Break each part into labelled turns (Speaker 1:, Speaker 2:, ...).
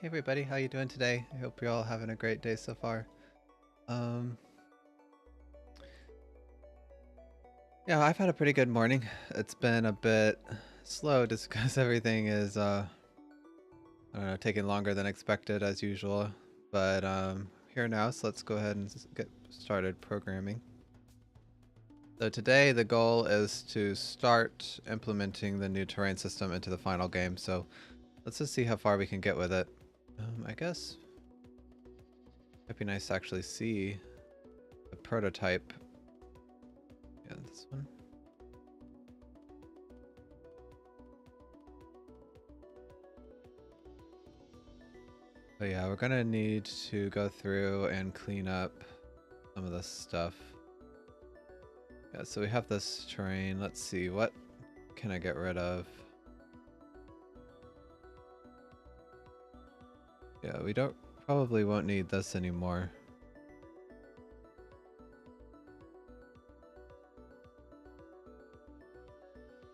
Speaker 1: Hey everybody, how you doing today? I hope you're all having a great day so far. Um, yeah, I've had a pretty good morning. It's been a bit slow just because everything is, I don't know, taking longer than expected as usual. But here now, so let's go ahead and get started programming. So today the goal is to start implementing the new terrain system into the final game. So let's just see how far we can get with it. I guess it'd be nice to actually see the prototype. Yeah, this one. So yeah, we're gonna need to go through and clean up some of this stuff. Yeah, so we have this terrain. Let's see, what can I get rid of? Yeah, we probably won't need this anymore.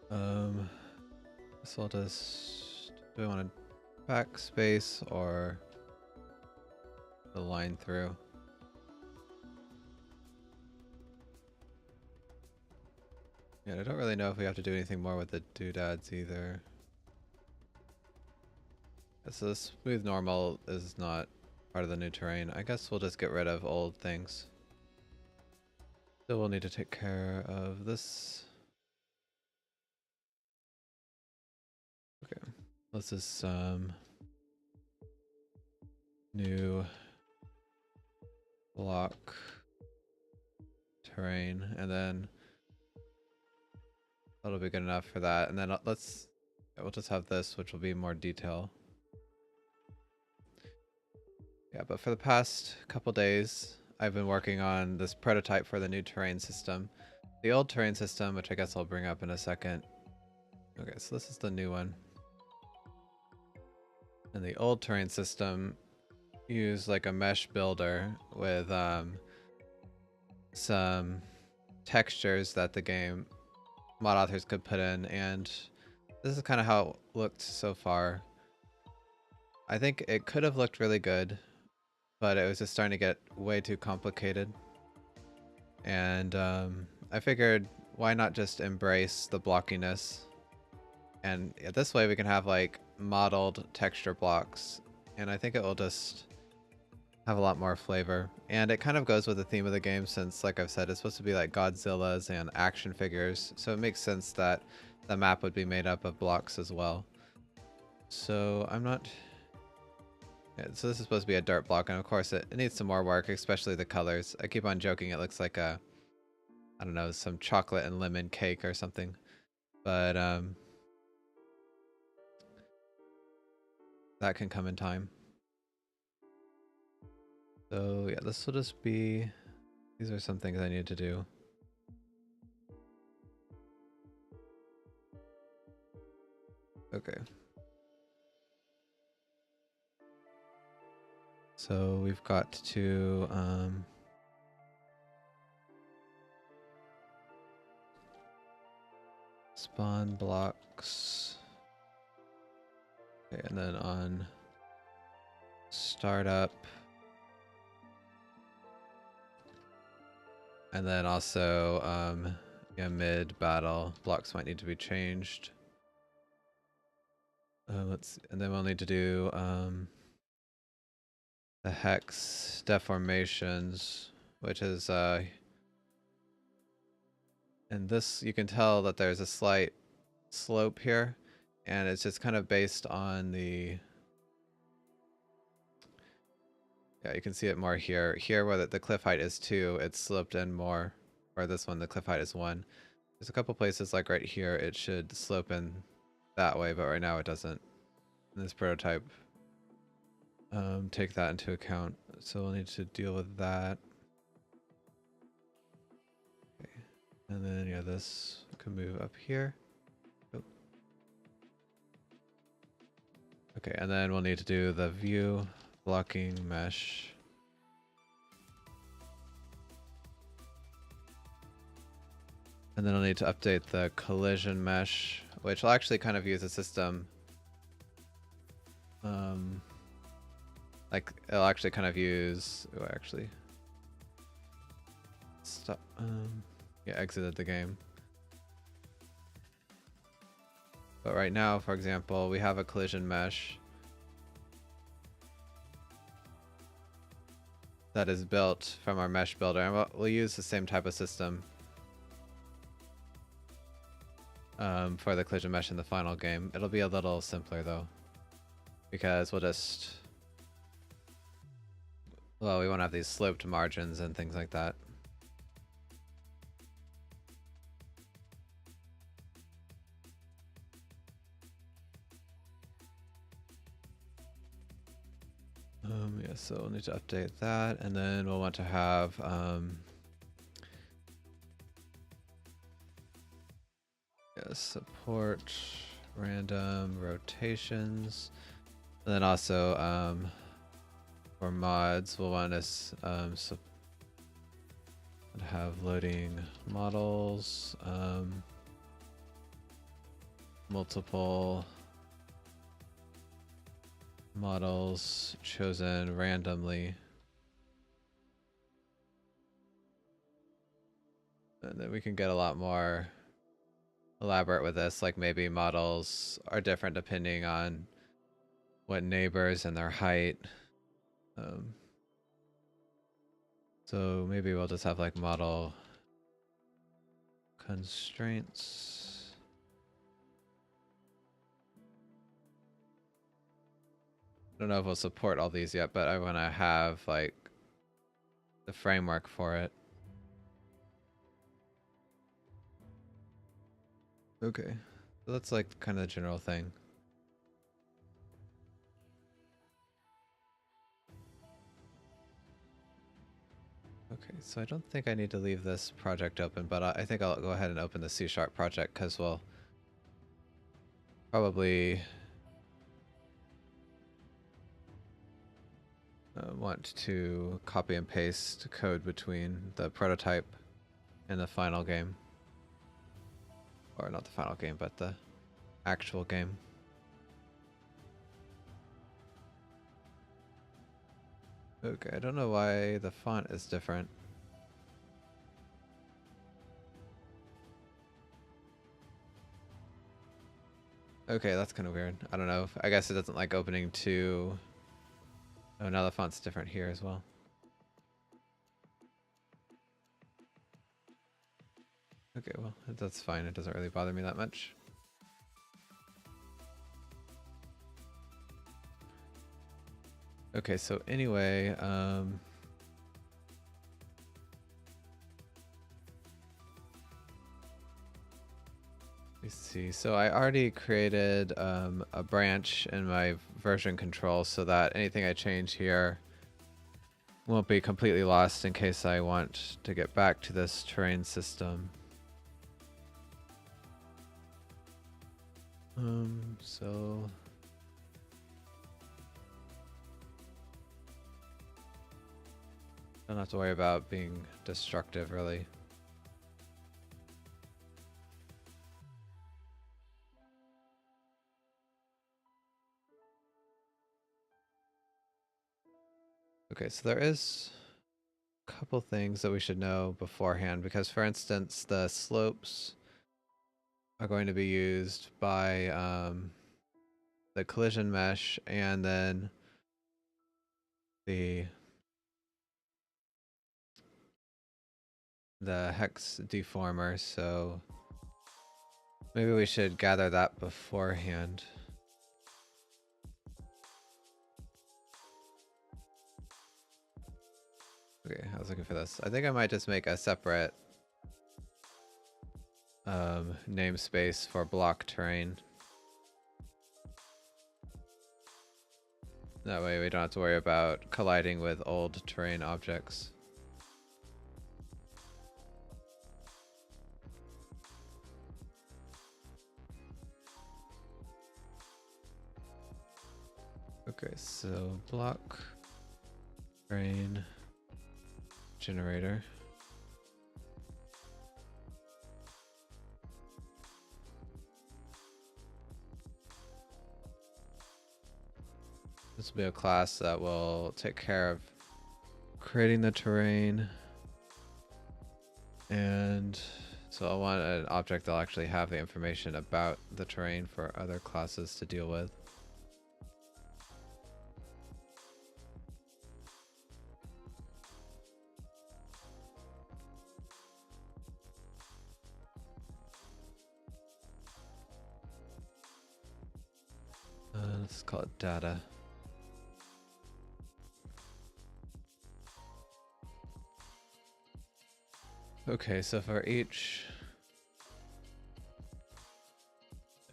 Speaker 1: So I'll just, do we want to backspace or the line through? Yeah, I don't really know if we have to do anything more with the doodads either. Yeah, so the smooth normal is not part of the new terrain. I guess we'll just get rid of old things. Still we'll need to take care of this. Okay, this is new block terrain, and then that'll be good enough for that. And then we'll just have this, which will be more detail. Yeah, but for the past couple days, I've been working on this prototype for the new terrain system. The old terrain system, which I guess I'll bring up in a second. Okay, so this is the new one. And the old terrain system used like a mesh builder with some textures that the game mod authors could put in, and this is kind of how it looked so far. I think it could have looked really good, but it was just starting to get way too complicated. And I figured, why not just embrace the blockiness? And this way we can have like modeled texture blocks, and I think it will just have a lot more flavor. And it kind of goes with the theme of the game, since, like I've said, it's supposed to be like Godzillas and action figures, so it makes sense that the map would be made up of blocks as well. So I'm not... Yeah, so this is supposed to be a dirt block, and of course it needs some more work, especially the colors. I keep on joking it looks like a, I don't know, some chocolate and lemon cake or something. But that can come in time. So yeah, this will just be... These are some things I need to do. Okay. So we've got to spawn blocks. Okay, and then on startup, and then also yeah, mid battle blocks might need to be changed. And then we'll need to do the hex deformations, which is and this, you can tell that there's a slight slope here, and it's just kind of based on the... Yeah, you can see it more here. Here where the cliff height is 2, it's sloped in more. Or this one, the cliff height is 1. There's a couple places, like right here, it should slope in that way, but right now it doesn't. In this prototype, take that into account. So we'll need to deal with that. Okay. And then, yeah, this can move up here. Oh. Okay, and then we'll need to do the view blocking mesh. And then I'll need to update the collision mesh, which will actually kind of use a system Like it'll actually kind of use. Oh, actually, stop. Yeah, exited the game. But right now, for example, we have a collision mesh that is built from our mesh builder, and we'll use the same type of system for the collision mesh in the final game. It'll be a little simpler though, because we'll just, well, we won't have these sloped margins and things like that. Yeah, so we'll need to update that, and then we'll want to have yeah, support random rotations, and then also for mods we'll want to have loading models, multiple models chosen randomly, and then we can get a lot more elaborate with this, like maybe models are different depending on what neighbors and their height. So maybe we'll just have like model constraints. I don't know if we'll support all these yet, but I want to have like the framework for it. Okay, so that's like kind of the general thing. Okay, so I don't think I need to leave this project open, but I think I'll go ahead and open the C# project because we'll probably want to copy and paste code between the prototype and the final game. Or not the final game, but the actual game. Okay, I don't know why the font is different. Okay, that's kind of weird. I don't know. I guess it doesn't like opening to... Oh, now the font's different here as well. Okay, well, that's fine. It doesn't really bother me that much. Okay, so anyway, let's see. So I already created a branch in my version control so that anything I change here won't be completely lost in case I want to get back to this terrain system. So don't have to worry about being destructive, really. Okay, so there is a couple things that we should know beforehand, because for instance, the slopes are going to be used by the collision mesh and then the hex deformer, so maybe we should gather that beforehand. Okay, I was looking for this. I think I might just make a separate namespace for block terrain. That way we don't have to worry about colliding with old terrain objects. Okay, so block terrain generator. This will be a class that will take care of creating the terrain. And so I want an object that'll actually have the information about the terrain for other classes to deal with. Let's call it data. Okay, so for each...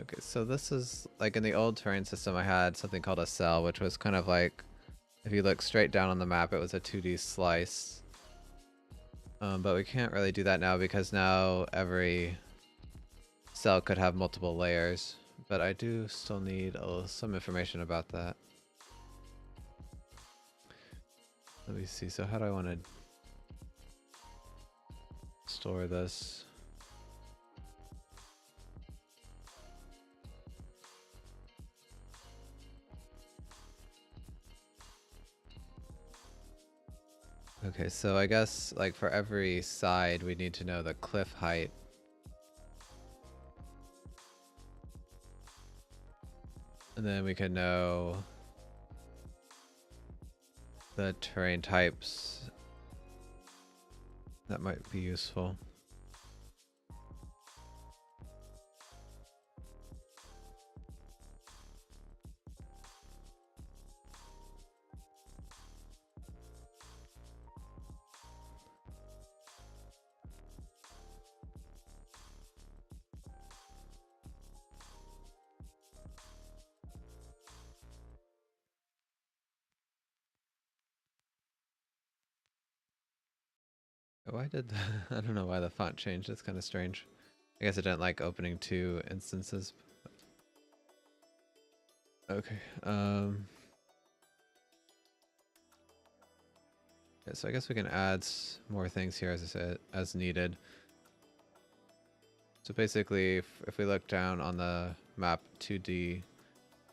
Speaker 1: Okay, so this is like in the old terrain system I had something called a cell, which was kind of like, if you look straight down on the map, it was a 2D slice. But we can't really do that now because now every cell could have multiple layers. But I do still need some information about that. Let me see, so how do I want to store this? Okay, so I guess like for every side we need to know the cliff height. And then we can know the terrain types. That might be useful. Why did the, I don't know why the font changed. It's kind of strange. I guess I didn't like opening two instances. Okay. Yeah, so I guess we can add more things here as I said, as needed. So basically, if we look down on the map 2D,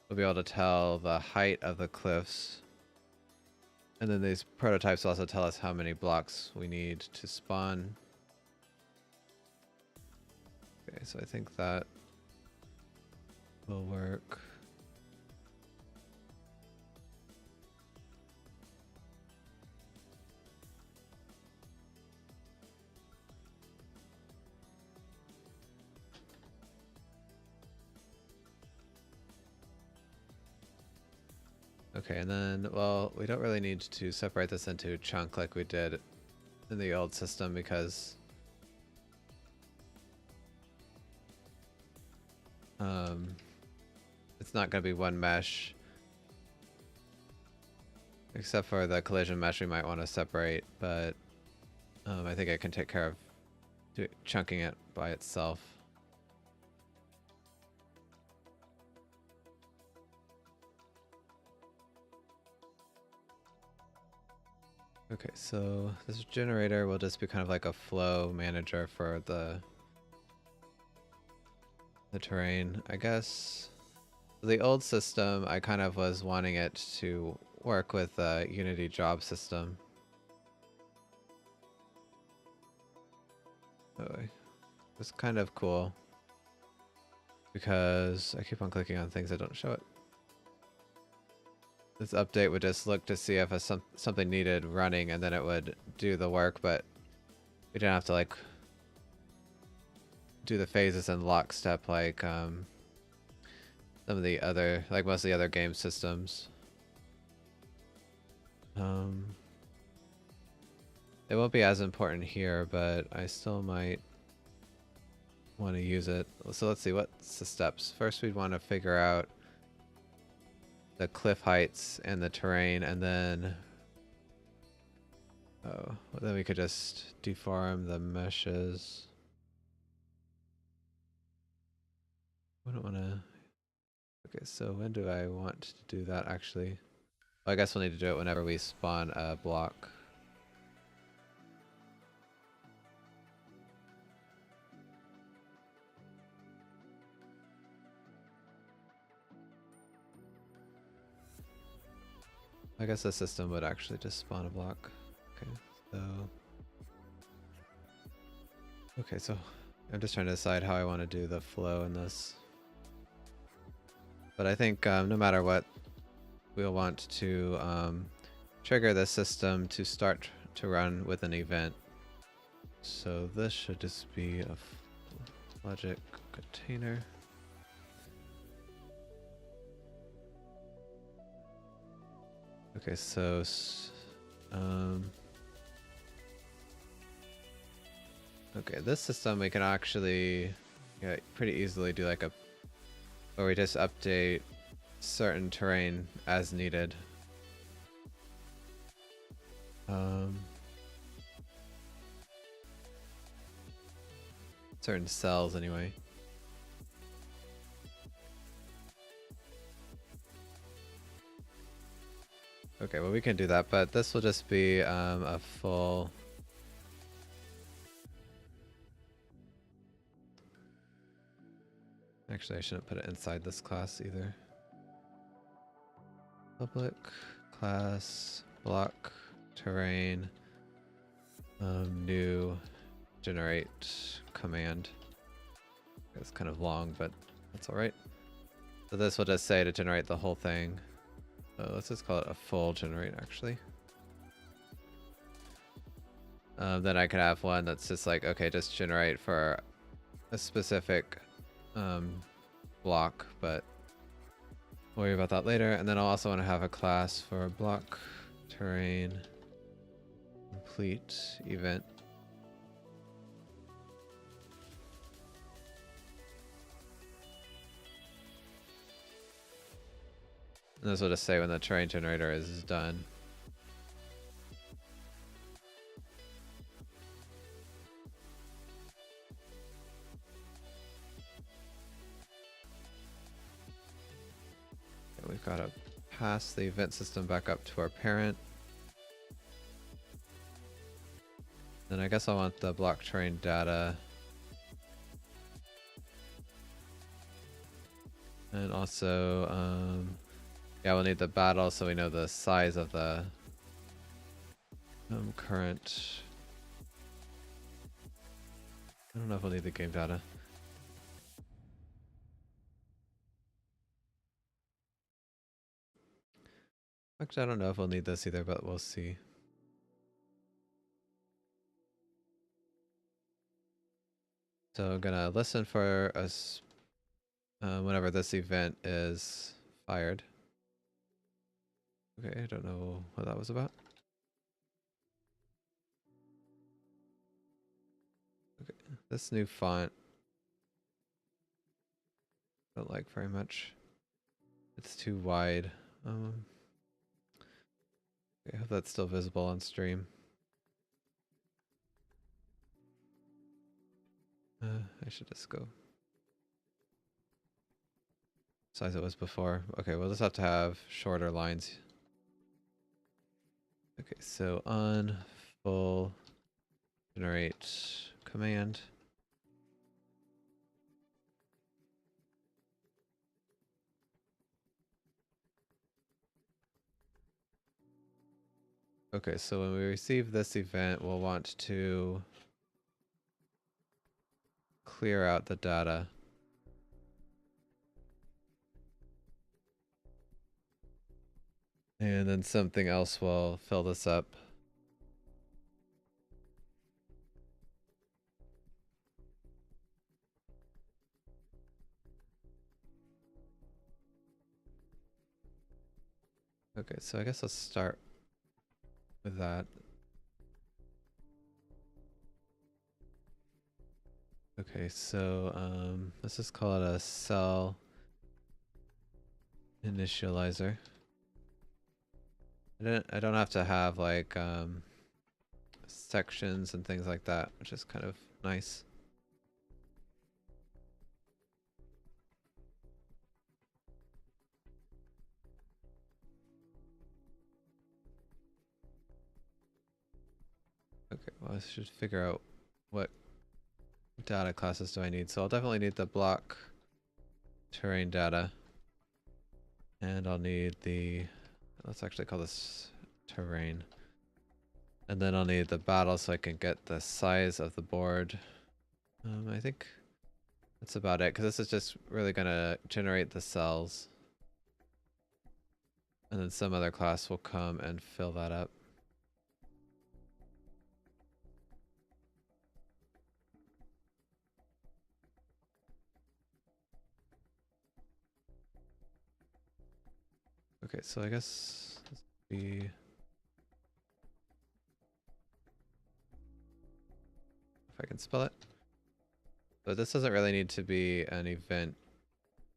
Speaker 1: we'll be able to tell the height of the cliffs. And then these prototypes also tell us how many blocks we need to spawn. Okay, so I think that will work. Okay, and then, well, we don't really need to separate this into a chunk like we did in the old system because it's not going to be one mesh. Except for the collision mesh we might want to separate, but I think I can take care of chunking it by itself. Okay, so this generator will just be kind of like a flow manager for the terrain. I guess the old system, I kind of was wanting it to work with the Unity job system. Oh, it's kind of cool because I keep on clicking on things that don't show it. This update would just look to see if something needed running and then it would do the work, but we didn't have to like do the phases in lockstep like some of the other, like most of the other game systems. It won't be as important here, but I still might want to use it. So let's see, what's the steps? First we'd want to figure out the cliff heights and the terrain, and then well, then we could just deform the meshes. I don't want to. Okay, so when do I want to do that actually? Well, I guess we'll need to do it whenever we spawn a block. I guess the system would actually just spawn a block. Okay, so... Okay, so I'm just trying to decide how I want to do the flow in this. But I think no matter what, we'll want to trigger the system to start to run with an event. So this should just be a logic container. Okay, so okay, this system we can actually pretty easily do like a, where we just update certain terrain as needed. Certain cells anyway. Okay, well we can do that, but this will just be a full... Actually, I shouldn't put it inside this class either. Public class block terrain new generate command. It's kind of long, but that's all right. So this will just say to generate the whole thing. So let's just call it a full generate actually. Then I could have one that's just like, okay, just generate for a specific block, but we'll worry about that later. And then I'll also want to have a class for block terrain complete event. And this will just say when the terrain generator is done. And we've got to pass the event system back up to our parent. Then I guess I want the block terrain data. And also, yeah, we'll need the battle so we know the size of the current. I don't know if we'll need the game data. Actually, I don't know if we'll need this either, but we'll see. So I'm gonna listen for us whenever this event is fired. Okay, I don't know what that was about. Okay, this new font I don't like very much. It's too wide. Okay, I hope that's still visible on stream. I should just go size it was before. Okay, we'll just have to have shorter lines. Okay, so on full generate command. Okay, so when we receive this event, we'll want to clear out the data. And then something else will fill this up. Okay, so I guess let's start with that. Okay, so let's just call it a cell initializer. I don't have to have like sections and things like that, which is kind of nice. Okay, well I should figure out what data classes do I need. So I'll definitely need the block terrain data. And I'll need the Let's actually call this terrain. And then I'll need the battle so I can get the size of the board. I think that's about it, because this is just really going to generate the cells. And then some other class will come and fill that up. Okay, so I guess this would be... if I can spell it. But this doesn't really need to be an event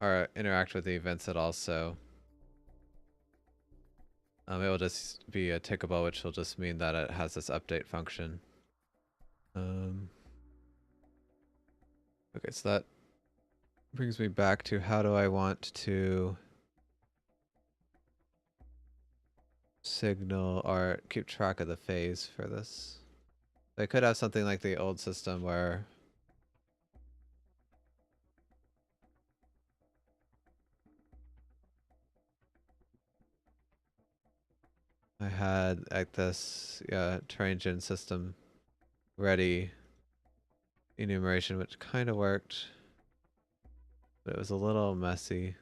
Speaker 1: or interact with the events at all, so it will just be a tickable, which will just mean that it has this update function. Okay, so that brings me back to how do I want to signal or keep track of the phase for this. I could have something like the old system where I had like this terrain gen system ready enumeration, which kind of worked, but it was a little messy.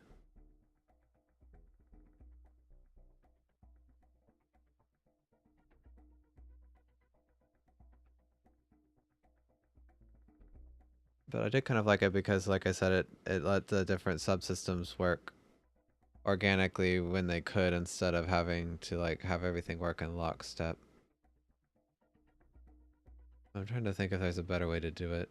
Speaker 1: But I did kind of like it because, like I said, it let the different subsystems work organically when they could, instead of having to like have everything work in lockstep. I'm trying to think if there's a better way to do it.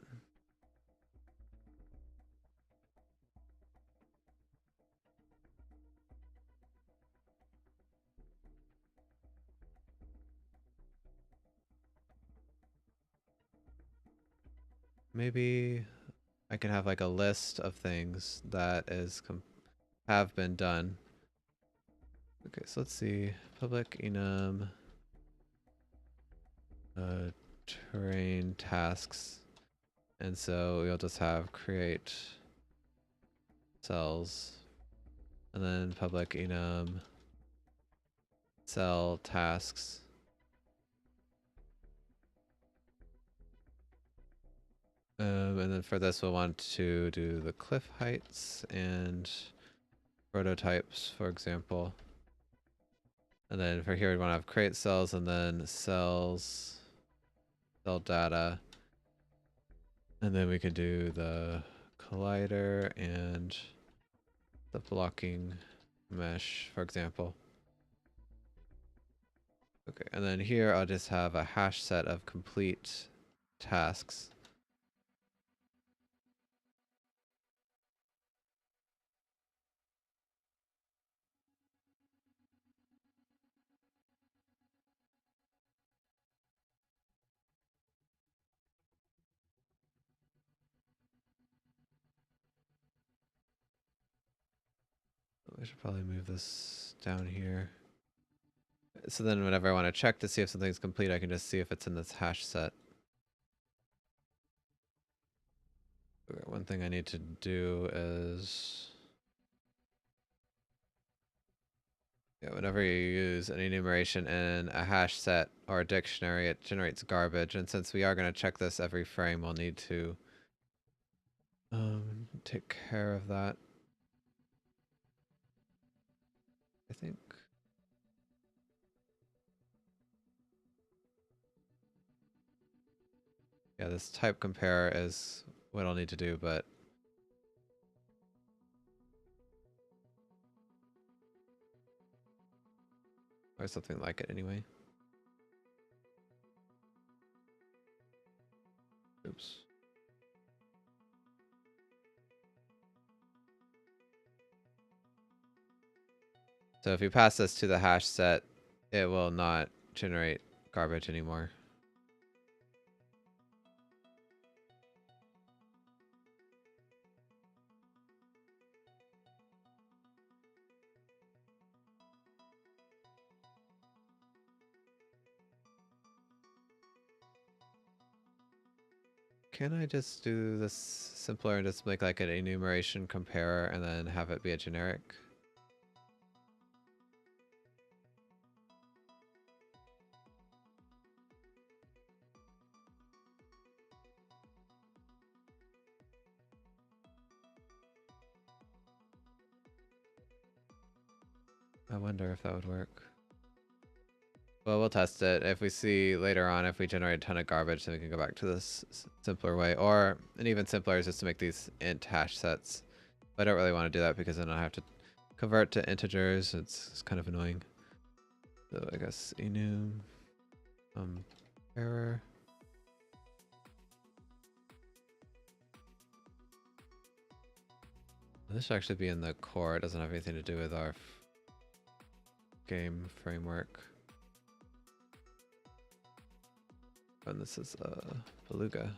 Speaker 1: Maybe I can have like a list of things that have been done. Okay, so let's see. Public enum terrain tasks. And so we'll just have create cells, and then public enum cell tasks. And then for this we'll want to do the cliff heights and prototypes, for example. And then for here we want to have create cells and then cells, cell data. And then we could do the collider and the blocking mesh, for example. Okay, and then here I'll just have a hash set of complete tasks. I should probably move this down here. So then whenever I want to check to see if something's complete, I can just see if it's in this hash set. Okay, one thing I need to do is... yeah, whenever you use an enumeration in a hash set or a dictionary, it generates garbage. And since we are going to check this every frame, we'll need to take care of that. I think... yeah, this type compare is what I'll need to do, but... or something like it anyway. Oops. So if you pass this to the hash set, it will not generate garbage anymore. Can I just do this simpler and just make like an enumeration comparer and then have it be a generic? I wonder if that would work. Well, we'll test it. If we see later on, if we generate a ton of garbage, then we can go back to this simpler way. Or, and even simpler is just to make these int hash sets. But I don't really want to do that because then I have to convert to integers. It's kind of annoying. So I guess enum error. This should actually be in the core. It doesn't have anything to do with our game framework. And this is Beluga.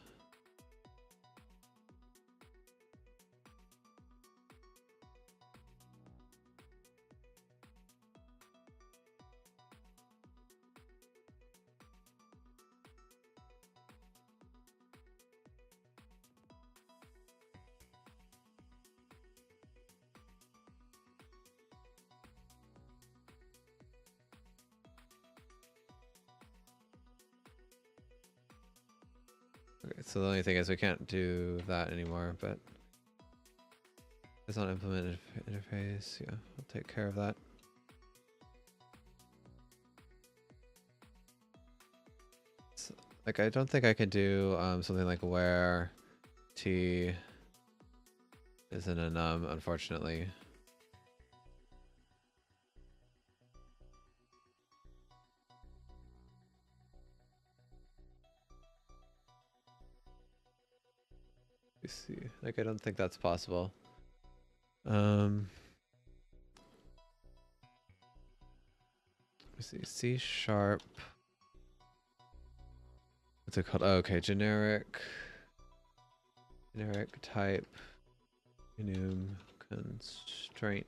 Speaker 1: Okay, so the only thing is we can't do that anymore, but it's not implemented interface. Yeah, I'll take care of that. So, like, I don't think I could do something like where t isn't a num, unfortunately. Let me see. Like, I don't think that's possible. Let me see. C sharp. What's it called? Oh, okay, generic type enum constraint.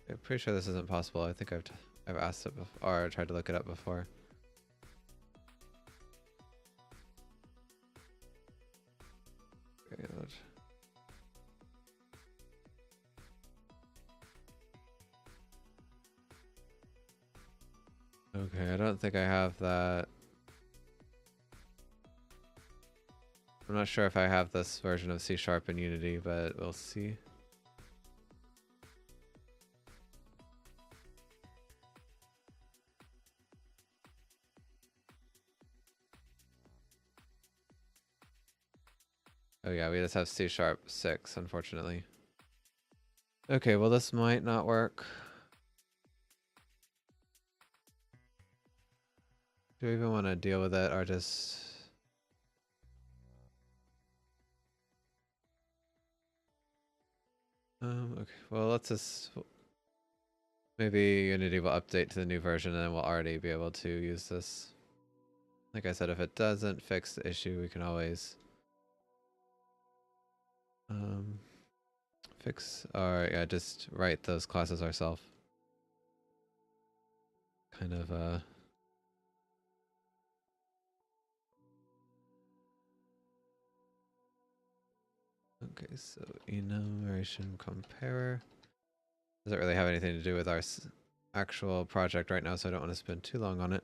Speaker 1: I'm pretty sure this isn't possible. I think I've asked it before, or tried to look it up before. Okay, okay, I don't think I have that. I'm not sure if I have this version of C sharp in Unity, but we'll see. Oh yeah, we just have C sharp 6, unfortunately. Okay, well this might not work. Do we even want to deal with it or just... okay, well let's just... Maybe Unity will update to the new version and then we'll already be able to use this. Like I said, if it doesn't fix the issue, we can always... fix, or yeah, just write those classes ourselves. Kind of, okay, so enumeration comparer. Doesn't really have anything to do with our actual project right now, so I don't want to spend too long on it.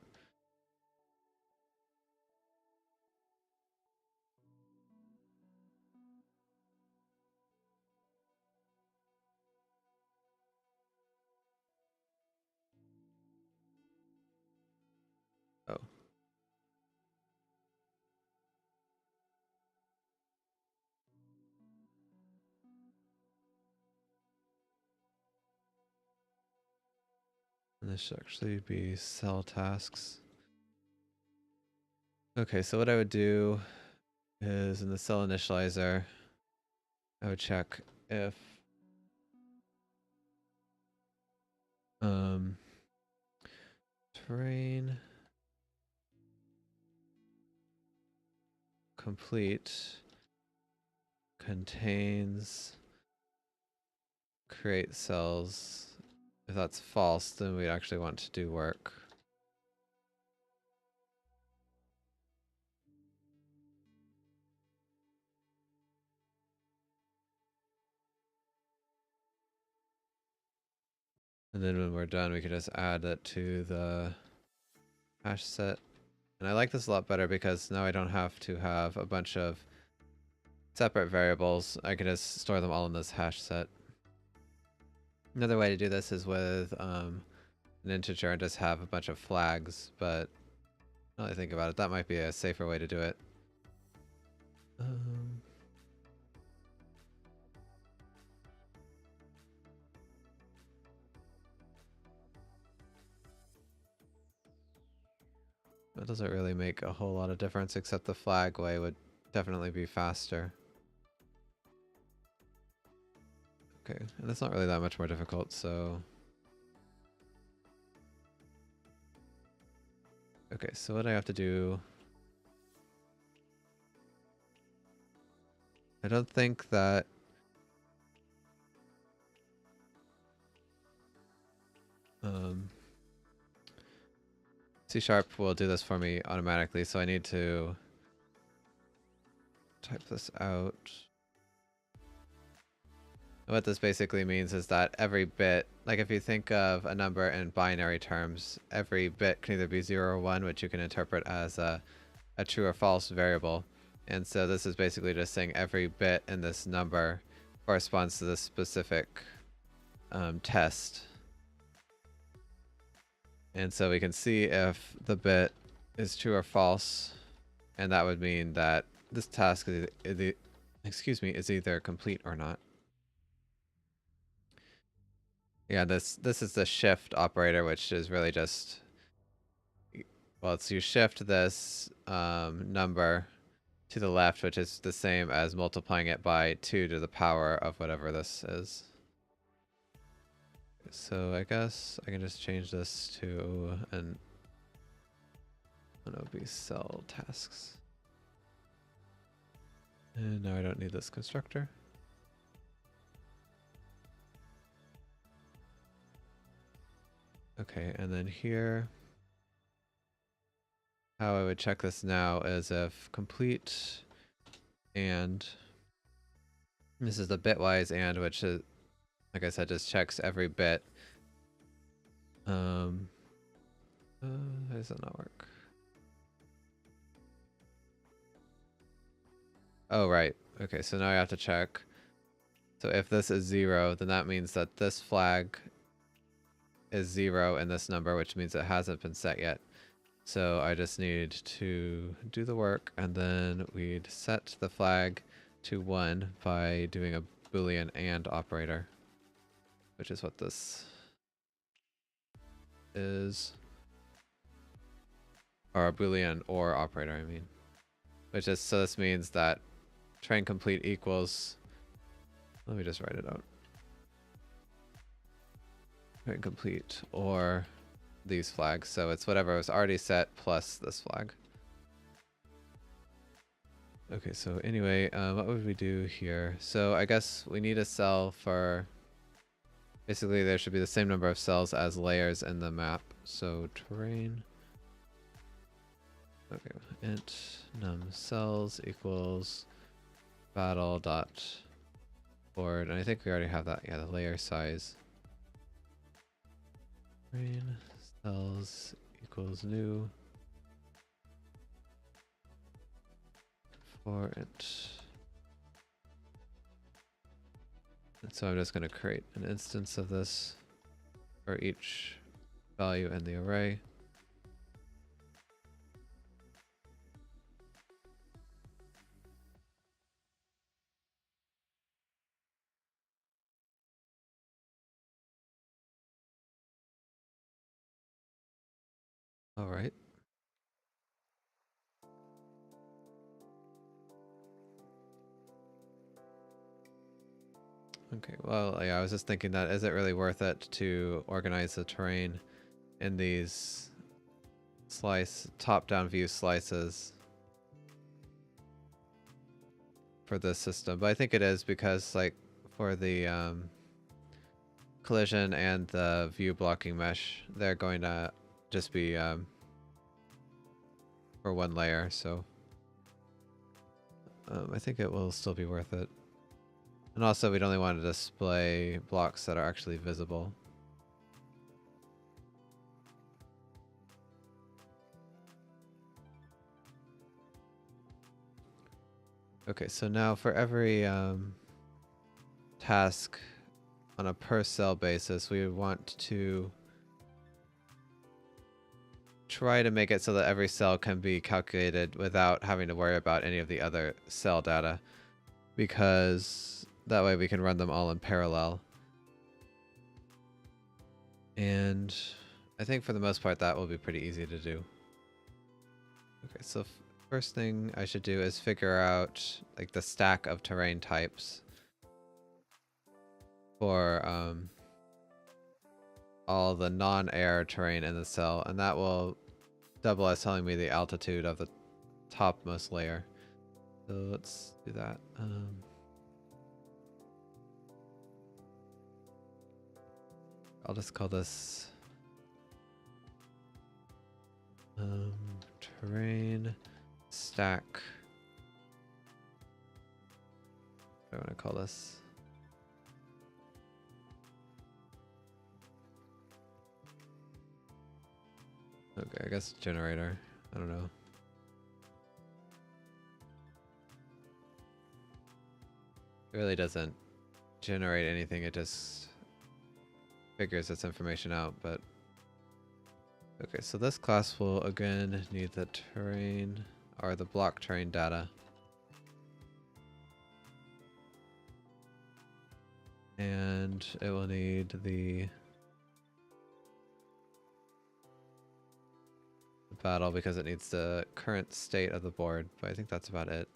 Speaker 1: Oh. And this should actually be cell tasks. Okay, so what I would do is in the cell initializer, I would check if terrain complete contains create cells. If that's false, then we actually want to do work. And then when we're done, we can just add that to the hash set. And I like this a lot better because now I don't have to have a bunch of separate variables, I can just store them all in this hash set. Another way to do this is with an integer and just have a bunch of flags, but now that I think about it, that might be a safer way to do it. That doesn't really make a whole lot of difference, except the flag way would definitely be faster. Okay, and it's not really that much more difficult, so... Okay, so what I have to do... I don't think that... C# will do this for me automatically, so I need to type this out. What this basically means is that every bit, like if you think of a number in binary terms, every bit can either be 0 or 1, which you can interpret as a true or false variable. And so this is basically just saying every bit in this number corresponds to this specific test. And so we can see if the bit is true or false, and that would mean that this task is either complete or not. Yeah, this is the shift operator, which is really just, well, it's you shift this number to the left, which is the same as multiplying it by 2 to the power of whatever this is. So I guess I can just change this to an OB cell tasks. And now I don't need this constructor. Okay, and then here, how I would check this now is if complete and this is the bitwise and, which is, like I said, just checks every bit. How does that not work? Oh, right. Okay, so now I have to check. So if this is 0, then that means that this flag is 0 in this number, which means it hasn't been set yet. So I just need to do the work, and then we'd set the flag to 1 by doing a Boolean AND operator, which is what this is. Or a Boolean OR operator, I mean. Which is, so this means that train complete equals, let me just write it out. Train complete or these flags. So it's whatever was already set plus this flag. Okay, so anyway, what would we do here? So I guess we need a cell for, basically there should be the same number of cells as layers in the map. So terrain. Okay, int num cells equals battle dot board, and I think we already have that. Yeah, the layer size. Terrain cells equals new for int. And so I'm just going to create an instance of this for each value in the array. All right. Okay, well, yeah, I was just thinking that is it really worth it to organize the terrain in these top-down view slices for this system? But I think it is, because like for the collision and the view blocking mesh, they're going to just be for one layer, so I think it will still be worth it. And also, we'd only want to display blocks that are actually visible. Okay, so now for every task on a per cell basis, we would want to try to make it so that every cell can be calculated without having to worry about any of the other cell data, because that way we can run them all in parallel. And I think for the most part that will be pretty easy to do. Okay, so first thing I should do is figure out like the stack of terrain types for all the non-air terrain in the cell, and that will double as telling me the altitude of the topmost layer. So let's do that. I'll just call this terrain stack. What do I want to call this? Okay, I guess generator. I don't know. It really doesn't generate anything, it just figures its information out, but okay, so this class will again need the terrain or the block terrain data. And it will need the battle because it needs the current state of the board, but I think that's about it.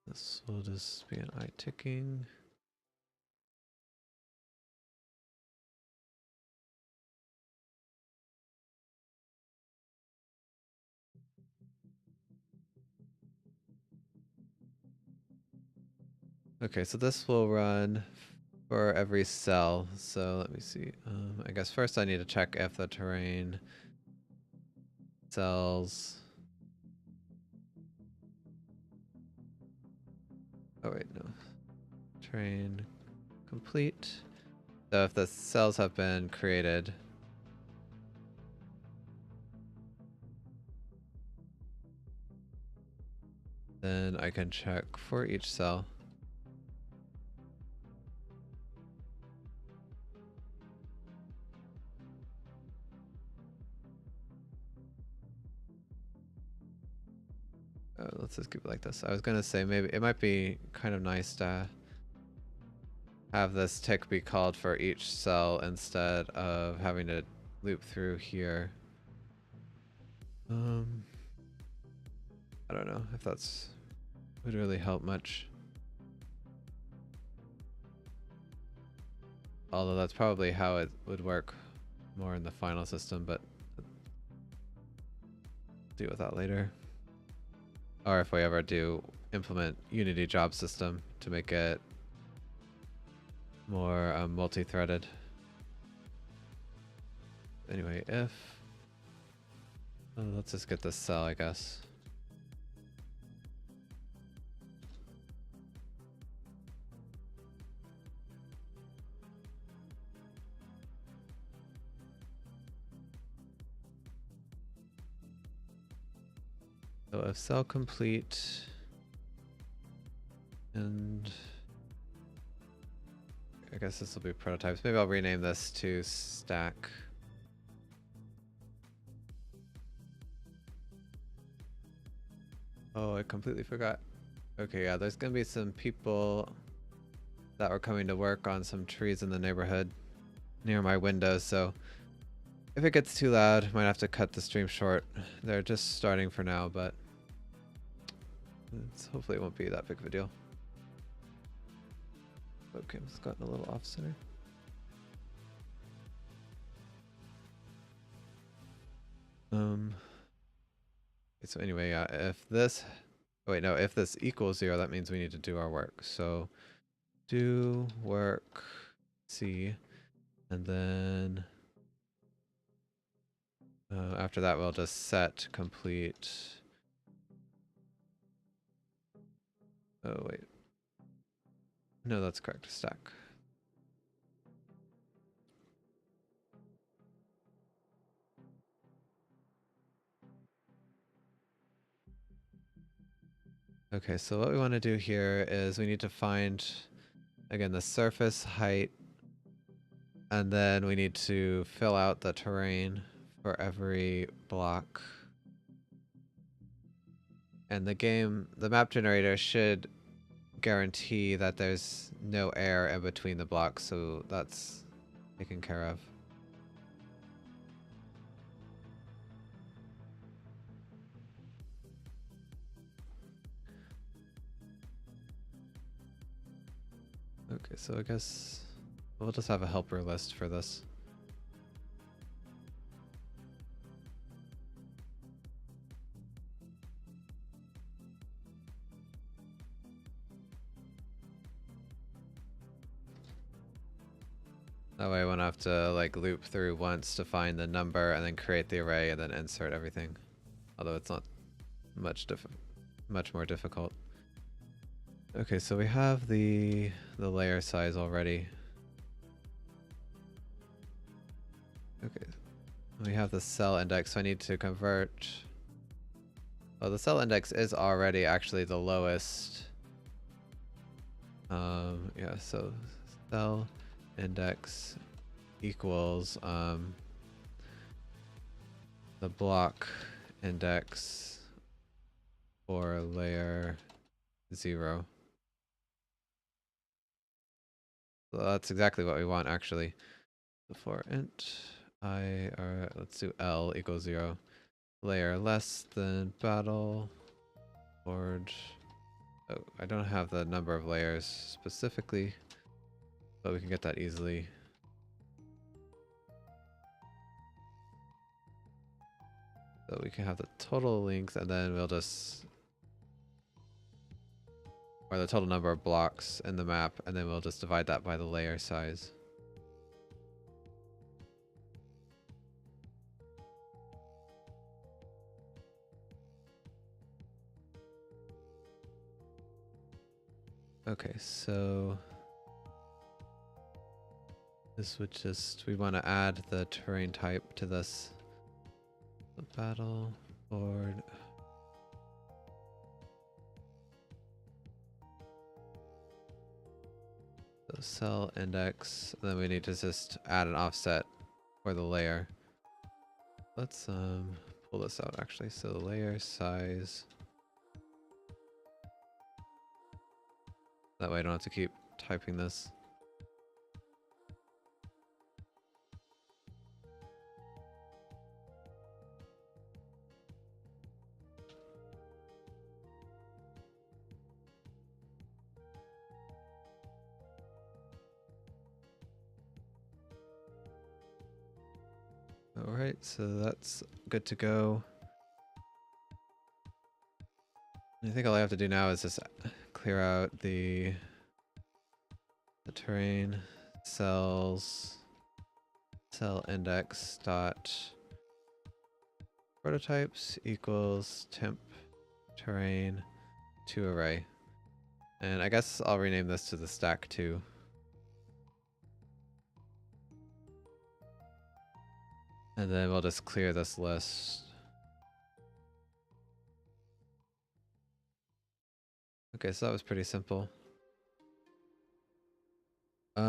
Speaker 1: This will just be an eye ticking. Okay, so this will run for every cell. So let me see. I guess first I need to check if the terrain cells. Oh wait, no. Terrain complete. So if the cells have been created, then I can check for each cell. Let's just keep it like this. I was gonna say maybe it might be kind of nice to have this tick be called for each cell instead of having to loop through here. I don't know if that's would really help much. Although that's probably how it would work more in the final system, but deal with that later. Or if we ever do implement Unity job system to make it more multi-threaded. Anyway, if let's just get this cell, I guess. So if cell complete and I guess this will be prototypes. Maybe I'll rename this to stack. Oh, I completely forgot. Okay, yeah, there's gonna be some people that were coming to work on some trees in the neighborhood near my window, so if it gets too loud, I might have to cut the stream short. They're just starting for now, but hopefully it won't be that big of a deal. Okay, it's gotten a little off center. So anyway, yeah, if this, oh wait, no, if this equals 0, that means we need to do our work. So do work C, and then after that we'll just set complete. Oh wait, no, that's correct, stack. Okay, so what we want to do here is we need to find, again, the surface height, and then we need to fill out the terrain for every block. And the map generator should guarantee that there's no air in between the blocks, so that's taken care of. Okay, so I guess we'll just have a helper list for this. That way I won't have to like loop through once to find the number and then create the array and then insert everything. Although it's not much more difficult. Okay, so we have the layer size already. Okay, we have the cell index, so I need to convert. Well, the cell index is already actually the lowest. Yeah, so cell index equals the block index for layer 0. So that's exactly what we want actually. For int I, or let's do L equals 0. Layer less than battle board. Oh, I don't have the number of layers specifically, but we can get that easily. So we can have the total length, and then we'll just, or the total number of blocks in the map, and then we'll just divide that by the layer size. Okay, so this would just, we want to add the terrain type to this. The battle board. So cell index, and then we need to just add an offset for the layer. Let's pull this out actually. So the layer size. That way I don't have to keep typing this. Alright, so that's good to go. I think all I have to do now is just clear out the terrain cells, cell index dot prototypes equals temp terrain to array. And I guess I'll rename this to the stack too. And then we'll just clear this list. Okay, so that was pretty simple.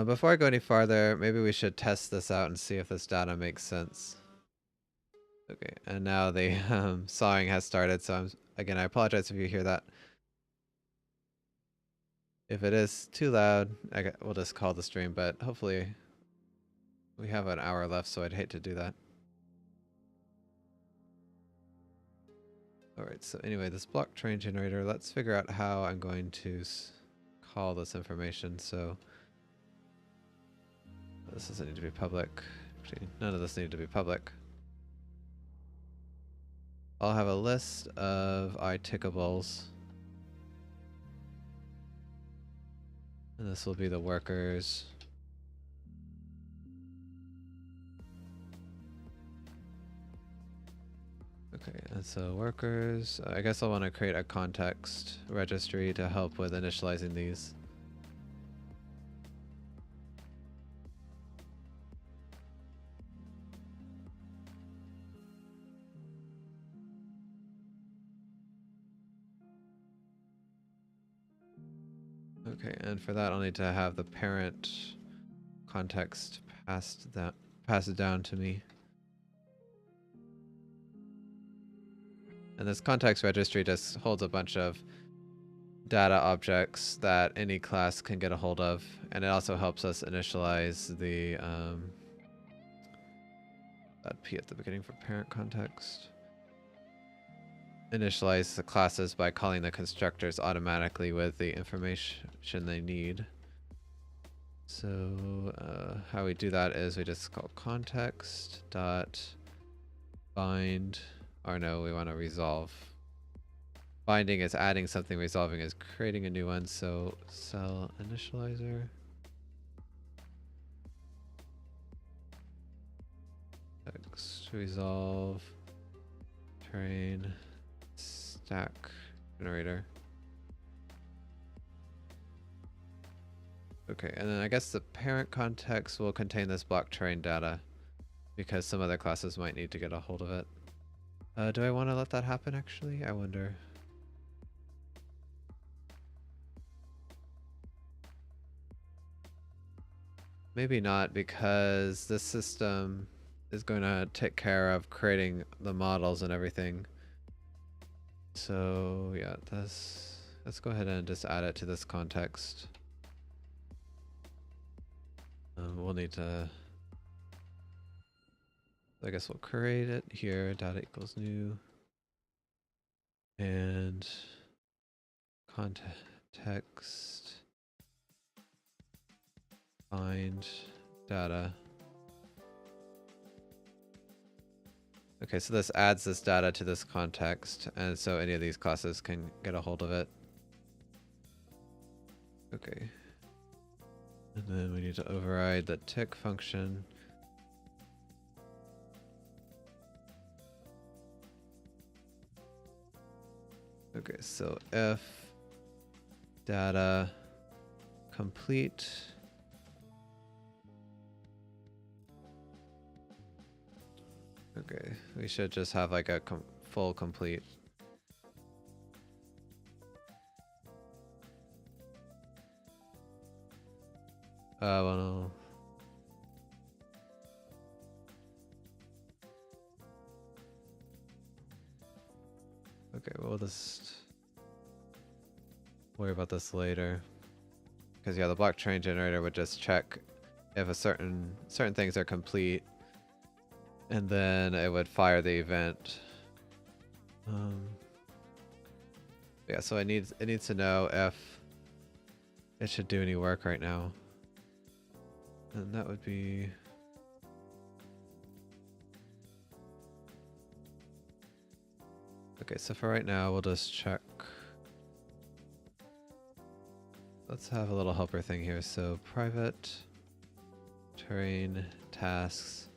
Speaker 1: Before I go any farther, maybe we should test this out and see if this data makes sense. Okay, and now the sawing has started, so again, I apologize if you hear that. If it is too loud, we'll just call the stream, but hopefully we have an hour left, so I'd hate to do that. Alright, so anyway, this block train generator, let's figure out how I'm going to call this information. So this doesn't need to be public. Actually, none of this needed to be public. I'll have a list of itickables. And this will be the workers. Okay, and so workers, I guess I'll want to create a context registry to help with initializing these. Okay, and for that I'll need to have the parent context pass it down to me. And this context registry just holds a bunch of data objects that any class can get a hold of, and it also helps us initialize the that P at the beginning for parent context. Initialize the classes by calling the constructors automatically with the information they need. So how we do that is we just call context dot bind, or no, we want to resolve. Binding is adding something, resolving is creating a new one, so cell initializer. Text resolve train stack generator. Okay, and then I guess the parent context will contain this block train data because some other classes might need to get a hold of it. Do I want to let that happen actually? I wonder. Maybe not, because this system is going to take care of creating the models and everything. So yeah, let's go ahead and just add it to this context. We'll need to, I guess we'll create it here, data equals new, and context find data. Okay, so this adds this data to this context, and so any of these classes can get a hold of it. Okay. And then we need to override the tick function. Okay, so if data complete okay, we should just have like a full complete. Well, no. Okay, we'll just worry about this later. Because yeah, the block train generator would just check if a certain things are complete, and then it would fire the event. Yeah, so it needs to know if it should do any work right now. And that would be okay, so for right now we'll just check. Let's have a little helper thing here. So private terrain tasks.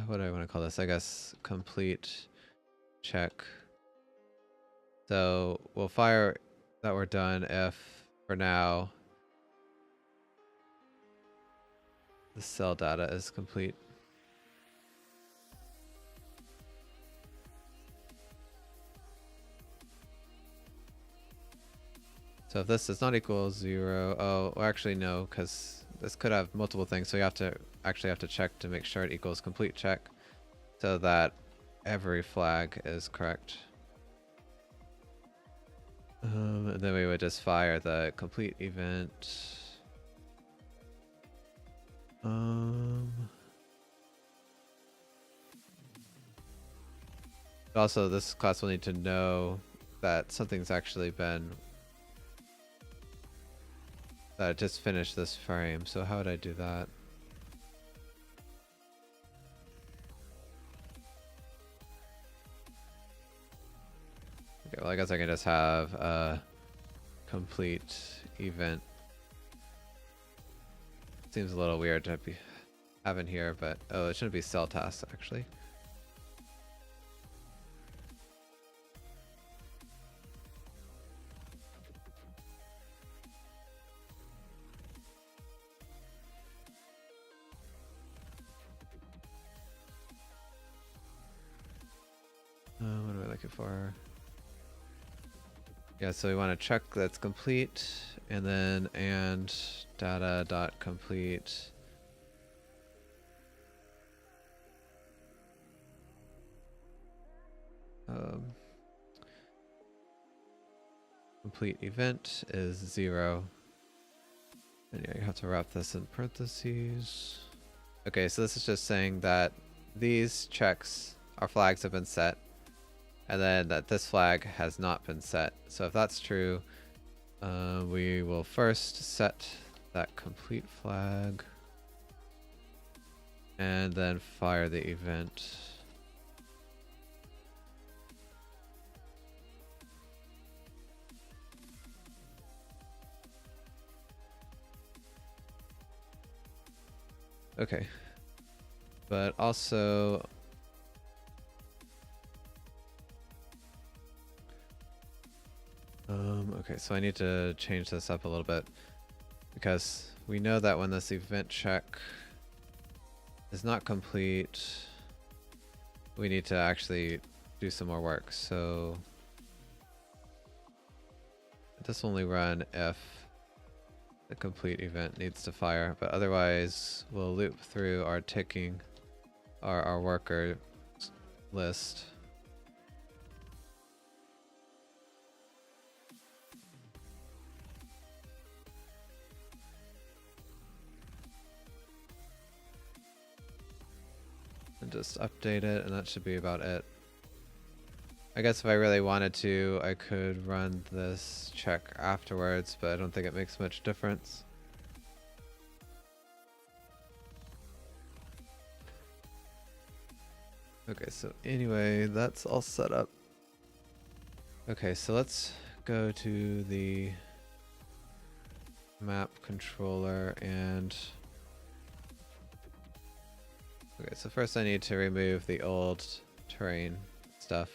Speaker 1: What do I want to call this? I guess complete check. So we'll fire that we're done if, for now, the cell data is complete. So if this does not equal 0, oh, well, actually no, because this could have multiple things, so you have to actually check to make sure it equals complete check, so that every flag is correct. And then we would just fire the complete event. Also, this class will need to know that something's actually been, that it just finished this frame. So how would I do that? Okay, well I guess I can just have a complete event. Seems a little weird to be having here, but oh, it shouldn't be cell tasks actually. looking for. Yeah, so we want to check that's complete, and then and data dot complete. Complete event is 0. And yeah, you have to wrap this in parentheses. Okay, so this is just saying that these checks, our flags have been set, and then that this flag has not been set. So if that's true, we will first set that complete flag, and then fire the event. Okay, but also okay, so I need to change this up a little bit, because we know that when this event check is not complete, we need to actually do some more work. So this will only run if the complete event needs to fire, but otherwise we'll loop through our ticking, our worker list. And just update it, and that should be about it. I guess if I really wanted to, I could run this check afterwards, but I don't think it makes much difference. Okay, so anyway, that's all set up. Okay, so let's go to the map controller and... Okay, so first I need to remove the old terrain stuff.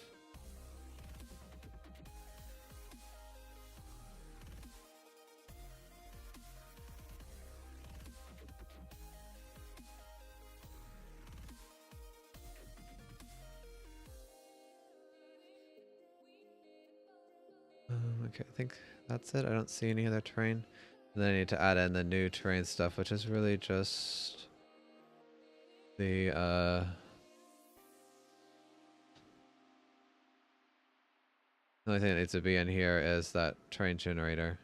Speaker 1: Okay, I think that's it. I don't see any other terrain. And then I need to add in the new terrain stuff, which is really just the only thing that needs to be in here is that terrain generator.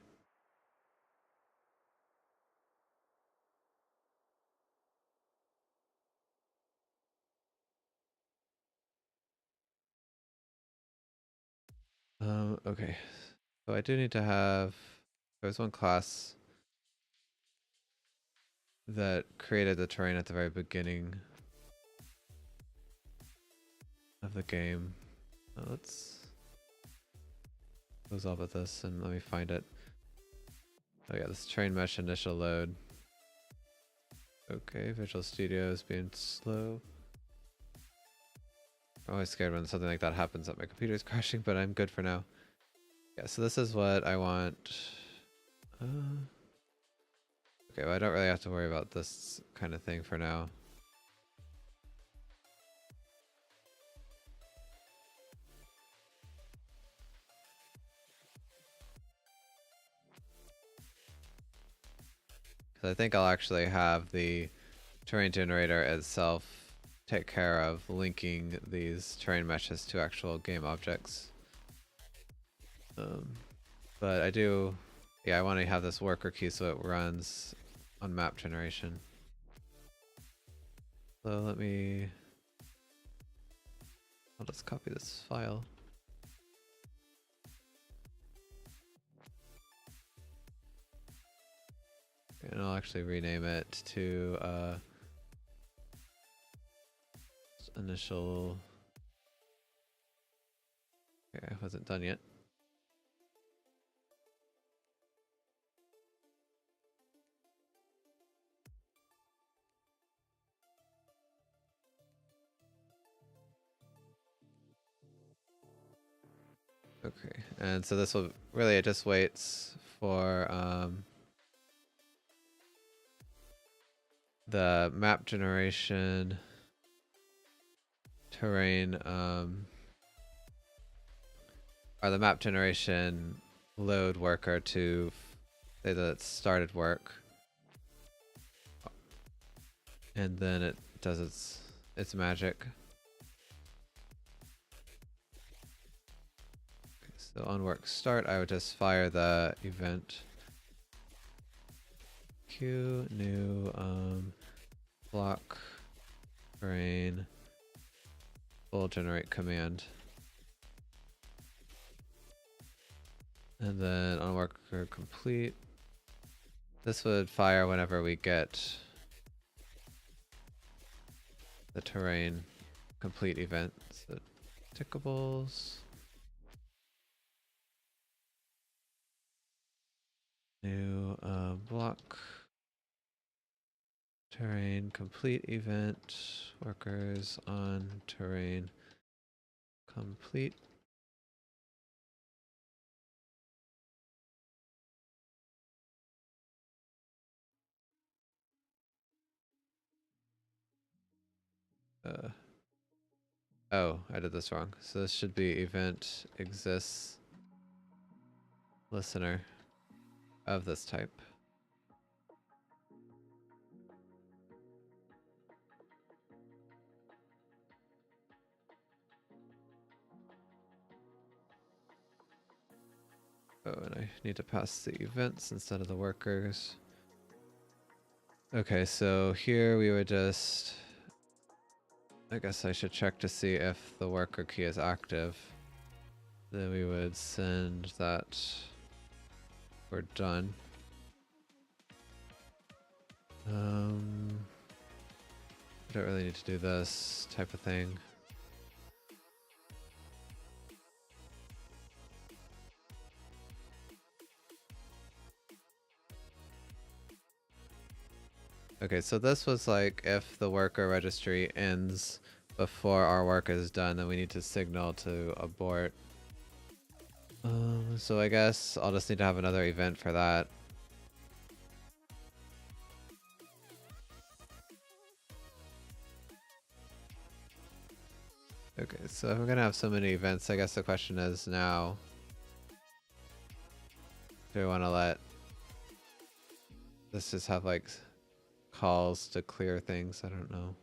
Speaker 1: Okay. So I do need to have, there's one class that created the terrain at the very beginning of the game. Let's close off with this and let me find it. Oh yeah, this terrain mesh initial load. Okay, Visual Studio is being slow. I'm always scared when something like that happens that my computer's crashing, but I'm good for now. Yeah, so this is what I want. Okay, well I don't really have to worry about this kind of thing for now. Because I think I'll actually have the terrain generator itself take care of linking these terrain meshes to actual game objects. But I do, yeah, I want to have this worker key so it runs on map generation. So let me, I'll just copy this file. And I'll actually rename it to initial. Okay, I wasn't done yet. Okay, and so this will really, it just waits for the map generation terrain or the map generation load worker to say that it started work, and then it does its magic. Okay, so on work start, I would just fire the event. Q new block terrain full generate command. And then on worker complete, this would fire whenever we get the terrain complete event. So tickables. New block terrain complete event. Workers on terrain complete. Oh, I did this wrong. So this should be event exists listener of this type. Oh, and I need to pass the events instead of the workers. Okay, so here we would just... I guess I should check to see if the worker key is active. Then we would send that we're done. I don't really need to do this type of thing. Okay, so this was like if the worker registry ends before our work is done, then we need to signal to abort. So I guess I'll just need to have another event for that. Okay, so if we're gonna have so many events, I guess the question is now, do we want to let this just have like calls to clear things? I don't know.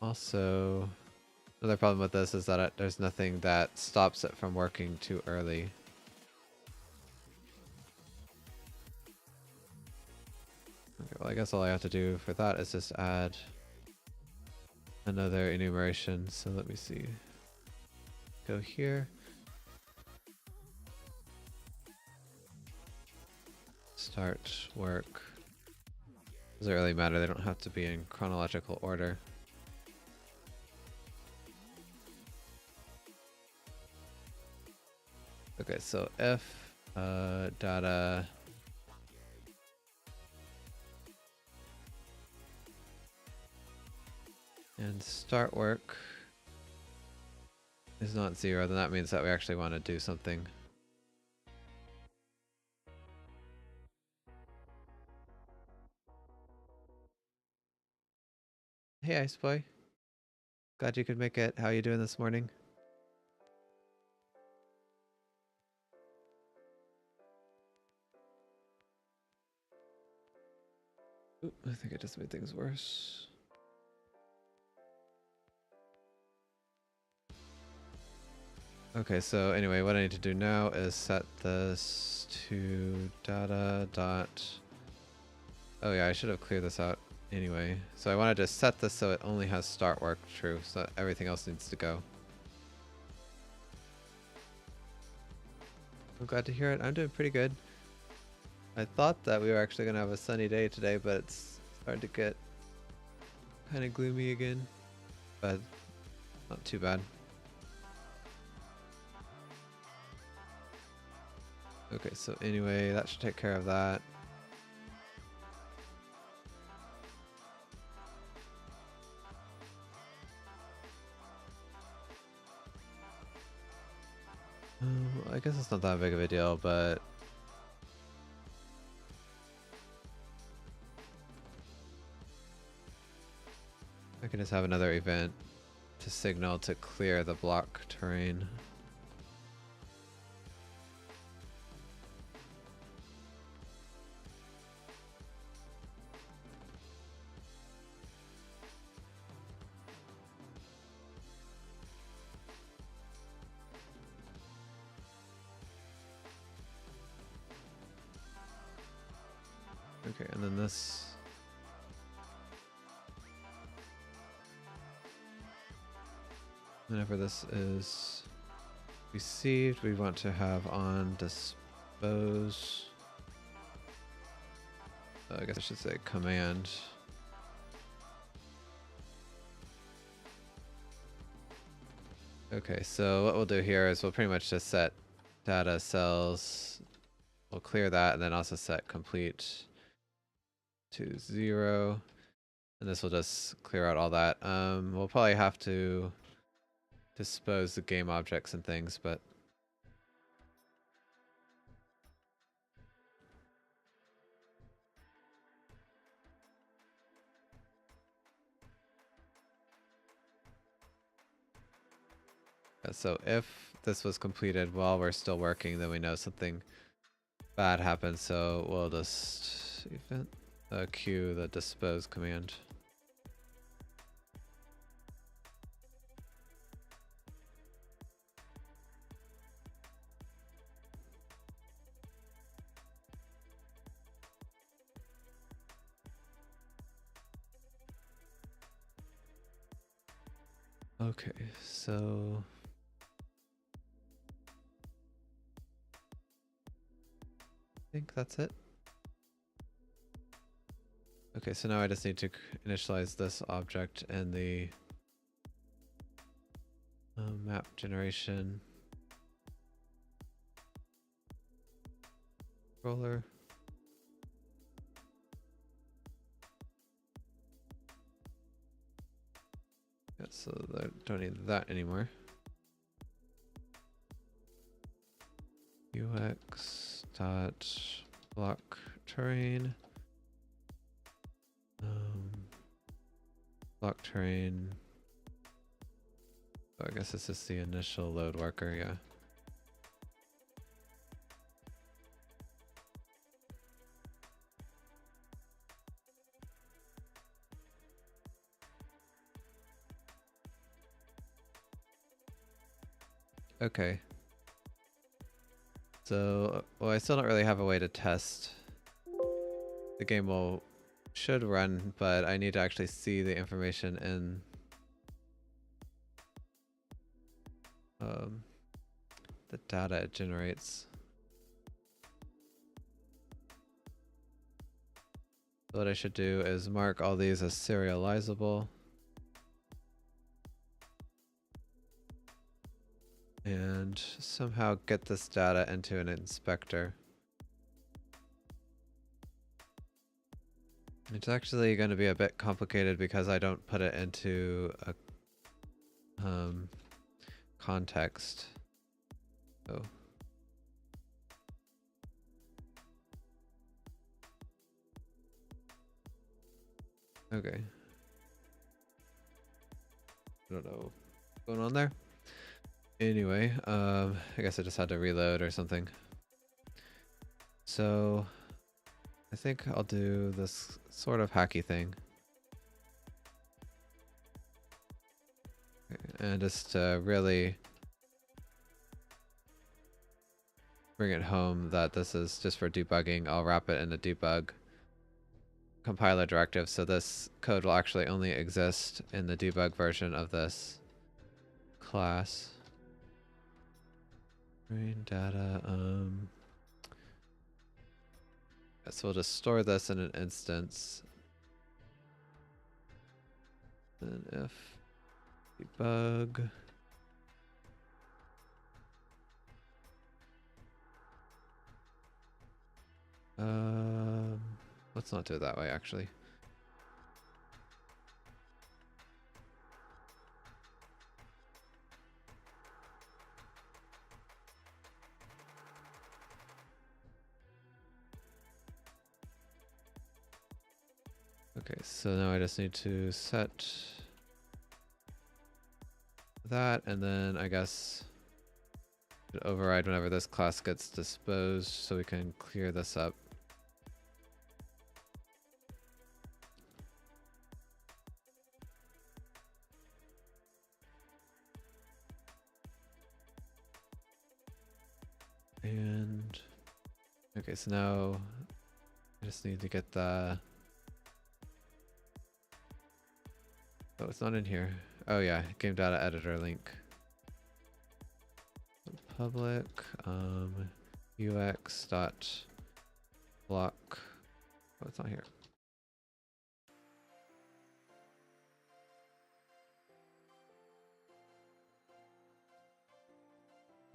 Speaker 1: Also, another problem with this is that there's nothing that stops it from working too early. Okay, well, I guess all I have to do for that is just add another enumeration. So let me see. Go here. Start work. Doesn't really matter, they don't have to be in chronological order. Okay, so if data and start work is not 0, then that means that we actually want to do something. Hey, Ice Boy. Glad you could make it. How are you doing this morning? Ooh, I think I just made things worse. Okay, so anyway, what I need to do now is set this to data dot... Oh yeah, I should have cleared this out anyway. So I want to just set this so it only has start work true, so everything else needs to go. I'm glad to hear it. I'm doing pretty good. I thought that we were actually going to have a sunny day today, but it's starting to get kind of gloomy again. But not too bad. Okay, so anyway, that should take care of that. I guess it's not that big of a deal, but I can just have another event to signal to clear the block terrain. Okay, and then this. Whenever this is received, we want to have on dispose. I guess I should say command. Okay, so what we'll do here is we'll pretty much just set data cells. We'll clear that and then also set complete to 0. And this will just clear out all that. We'll probably have to dispose the game objects and things, but yeah, so if this was completed while we're still working, then we know something bad happened, so we'll just event queue the dispose command. Okay, so I think that's it. Okay, so now I just need to initialize this object and the map generation roller. Yeah, so I don't need that anymore. UX dot block terrain. Block terrain. Oh, I guess this is the initial load worker, yeah. Okay. So, well, I still don't really have a way to test. The game should run, but I need to actually see the information in the data it generates. So what I should do is mark all these as serializable. And somehow get this data into an inspector. It's actually going to be a bit complicated because I don't put it into a context. Oh. Okay. I don't know what's going on there. Anyway, I guess I just had to reload or something. So I think I'll do this sort of hacky thing. Okay, and just to really bring it home that this is just for debugging, I'll wrap it in a debug compiler directive, so this code will actually only exist in the debug version of this class. Rain data, so we'll just store this in an instance. And if debug let's not do it that way actually. Okay, so now I just need to set that, and then I guess override whenever this class gets disposed so we can clear this up. And okay, so now I just need to get the, oh, it's not in here. Oh yeah, game data editor link. Public ux dot block. Oh, it's not here.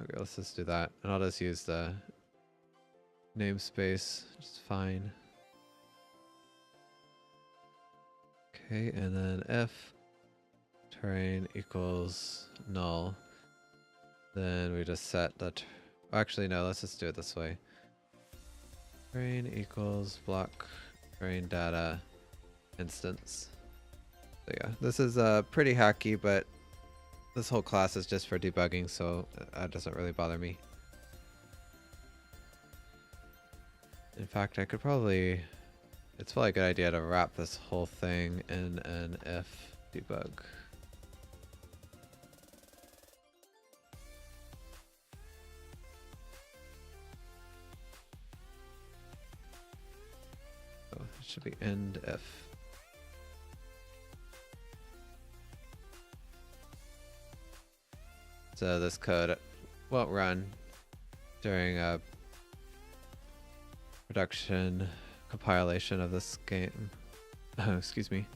Speaker 1: Okay, let's just do that, and I'll just use the namespace, just fine. Okay, and then if terrain equals null, then we just set that. Actually, no, let's just do it this way. Terrain equals block terrain data instance. So yeah, this is pretty hacky, but this whole class is just for debugging, so that doesn't really bother me. In fact, I could probably, it's probably a good idea to wrap this whole thing in an if debug. Oh, it should be end if. So this code won't run during a production compilation of this game. Excuse me.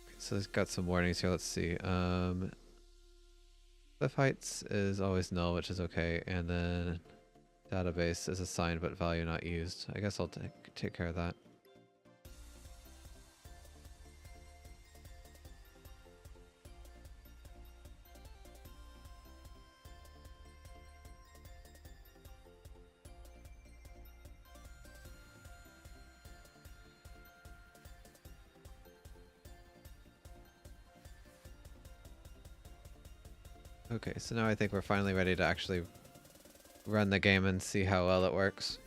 Speaker 1: Okay, so it's got some warnings here. Let's see. Cliff heights is always null, which is okay, and then database is assigned but value not used. I guess I'll take care of that. Okay, so now I think we're finally ready to actually run the game and see how well it works.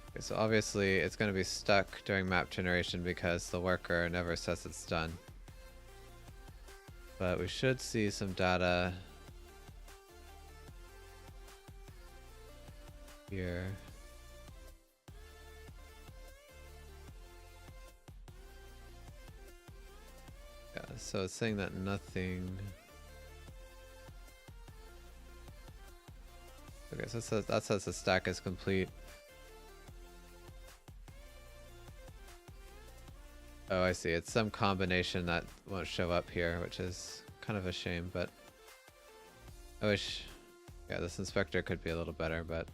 Speaker 1: Okay, so obviously it's going to be stuck during map generation because the worker never says it's done. But we should see some data here. Yeah, so it's saying that nothing. Okay, so that says the stack is complete. Oh, I see. It's some combination that won't show up here, which is kind of a shame, but I wish, yeah, this inspector could be a little better, but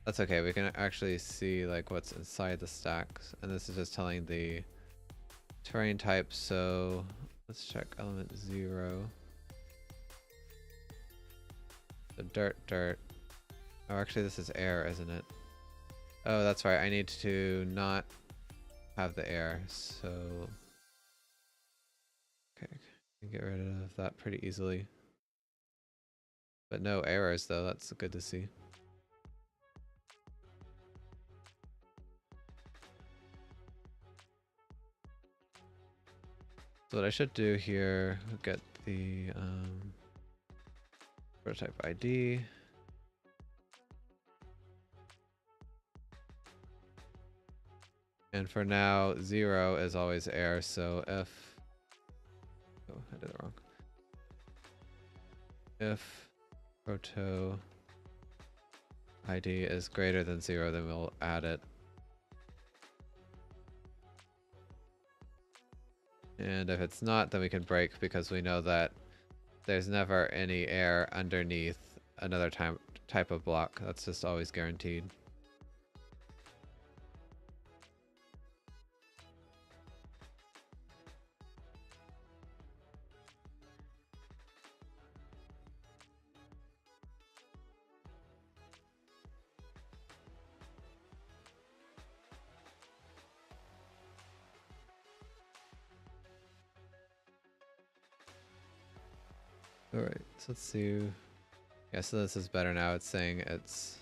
Speaker 1: that's okay. We can actually see like what's inside the stacks, and this is just telling the terrain type. So let's check element 0. The dirt. Oh, actually this is air, isn't it? Oh, that's right. I need to not have the air, so okay, I can get rid of that pretty easily. But no errors though, that's good to see. So what I should do here, get the prototype ID. And for now, 0 is always air, so if, oh, I did it wrong. If proto ID is greater than 0, then we'll add it. And if it's not, then we can break because we know that there's never any air underneath another type of block. That's just always guaranteed. Alright, so let's see. Yeah, so this is better now. It's saying this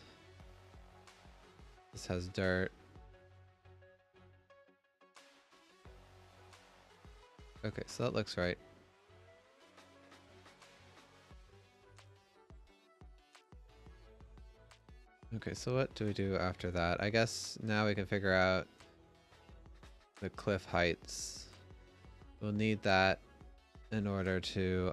Speaker 1: has dirt. Okay, so that looks right. Okay, so what do we do after that? I guess now we can figure out the cliff heights. We'll need that in order to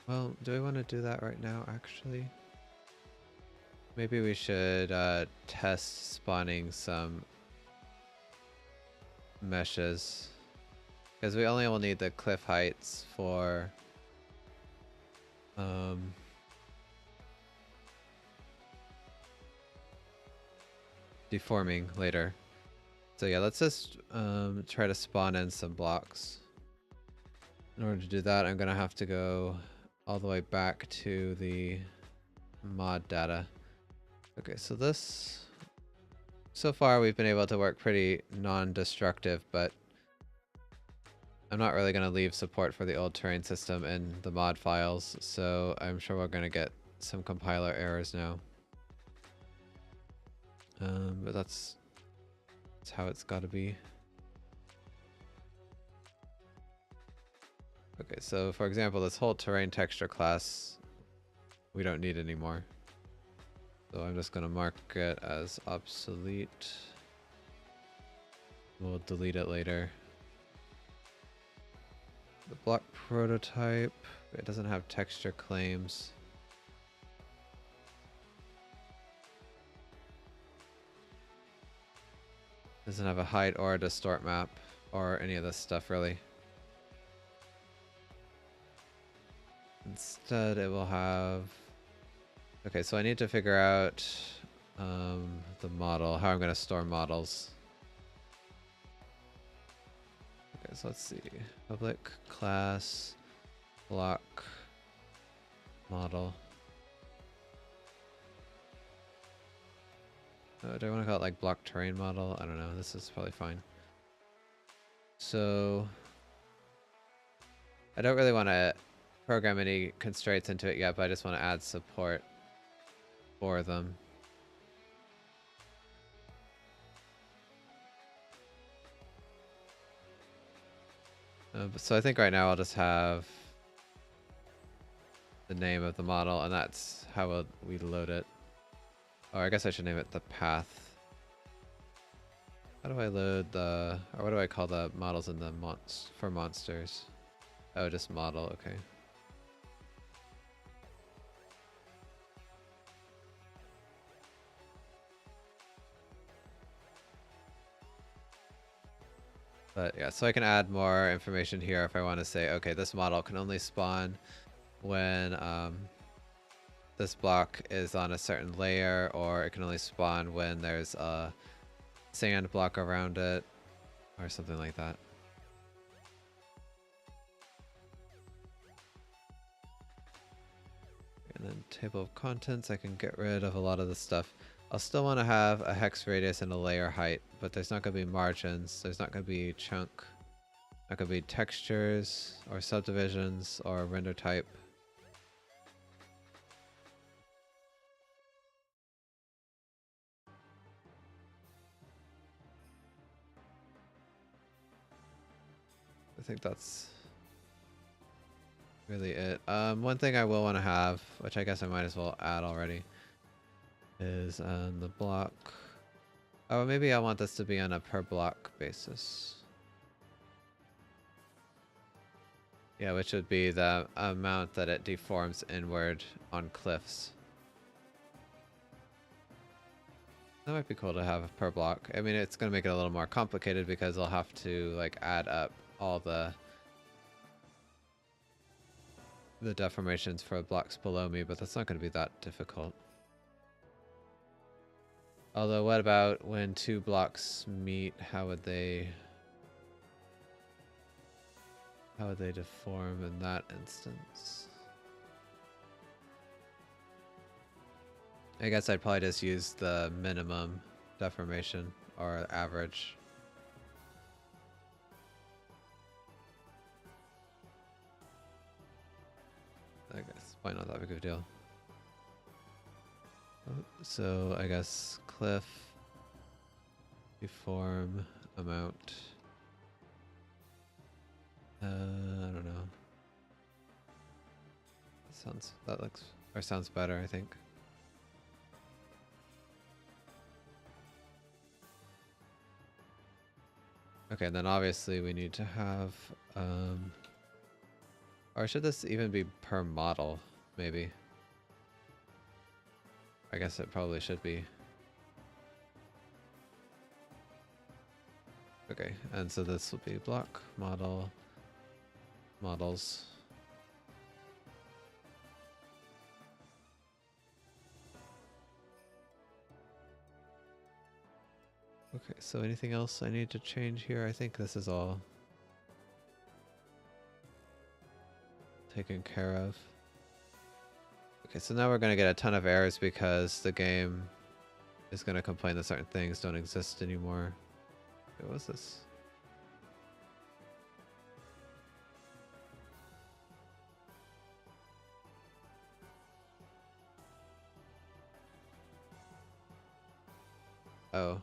Speaker 1: well, do we want to do that right now actually? Maybe we should test spawning some meshes, because we only will need the cliff heights for deforming later. So yeah, let's just try to spawn in some blocks. In order to do that, I'm gonna have to go all the way back to the mod data. Okay, so this, so far we've been able to work pretty non-destructive, but I'm not really gonna leave support for the old terrain system in the mod files, so I'm sure we're gonna get some compiler errors now. But that's how it's gotta be. Okay, so for example, this whole terrain texture class, we don't need anymore. So I'm just gonna mark it as obsolete. We'll delete it later. The block prototype, it doesn't have texture claims. Doesn't have a height or a distort map or any of this stuff really. Instead it will have, okay, so I need to figure out the model, how I'm going to store models. Okay, so let's see. Public class block model. Do I want to call it like block terrain model? I don't know. This is probably fine. So I don't really want to program any constraints into it yet, but I just want to add support for them. So I think right now I'll just have the name of the model, and that's how we load it. Or I guess I should name it the path. How do I load the, or what do I call the models in the for monsters? Oh, just model, okay. But yeah, so I can add more information here if I want to say, okay, this model can only spawn when this block is on a certain layer, or it can only spawn when there's a sand block around it, or something like that. And then table of contents, I can get rid of a lot of the stuff. I'll still want to have a hex radius and a layer height, but there's not going to be margins, there's not going to be chunk, not going to be textures, or subdivisions, or render type. I think that's really it. One thing I will want to have, which I guess I might as well add already, is on the block. Oh, maybe I want this to be on a per block basis. Yeah, which would be the amount that it deforms inward on cliffs. That might be cool to have per block. I mean, it's going to make it a little more complicated because I'll have to like add up all the deformations for blocks below me, but that's not going to be that difficult. Although, what about when two blocks meet? How would they deform in that instance? I guess I'd probably just use the minimum deformation or average. Probably not that big of a deal. So I guess cliff, deform, amount. I don't know. That looks or sounds better, I think. Okay, then obviously we need to have or should this even be per model, maybe? I guess it probably should be. Okay, and so this will be block, model, models. Okay, so anything else I need to change here? I think this is all taken care of. Okay, so now we're going to get a ton of errors because the game is going to complain that certain things don't exist anymore. Wait, what's this? Oh.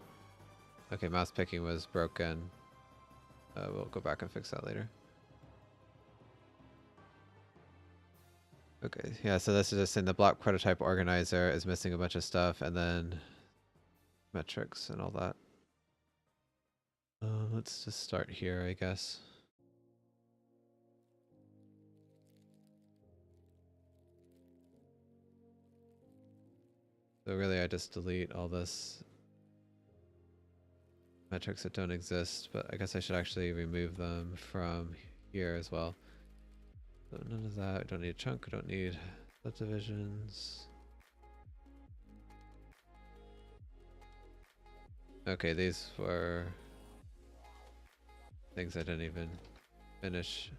Speaker 1: Okay, mouse picking was broken. We'll go back and fix that later. Okay, yeah, so this is just saying the block prototype organizer is missing a bunch of stuff, and then metrics and all that. Let's just start here, I guess. So really I just delete all this metrics that don't exist, but I guess I should actually remove them from here as well. So none of that, we don't need a chunk, we don't need subdivisions. Okay, these were things I didn't even finish.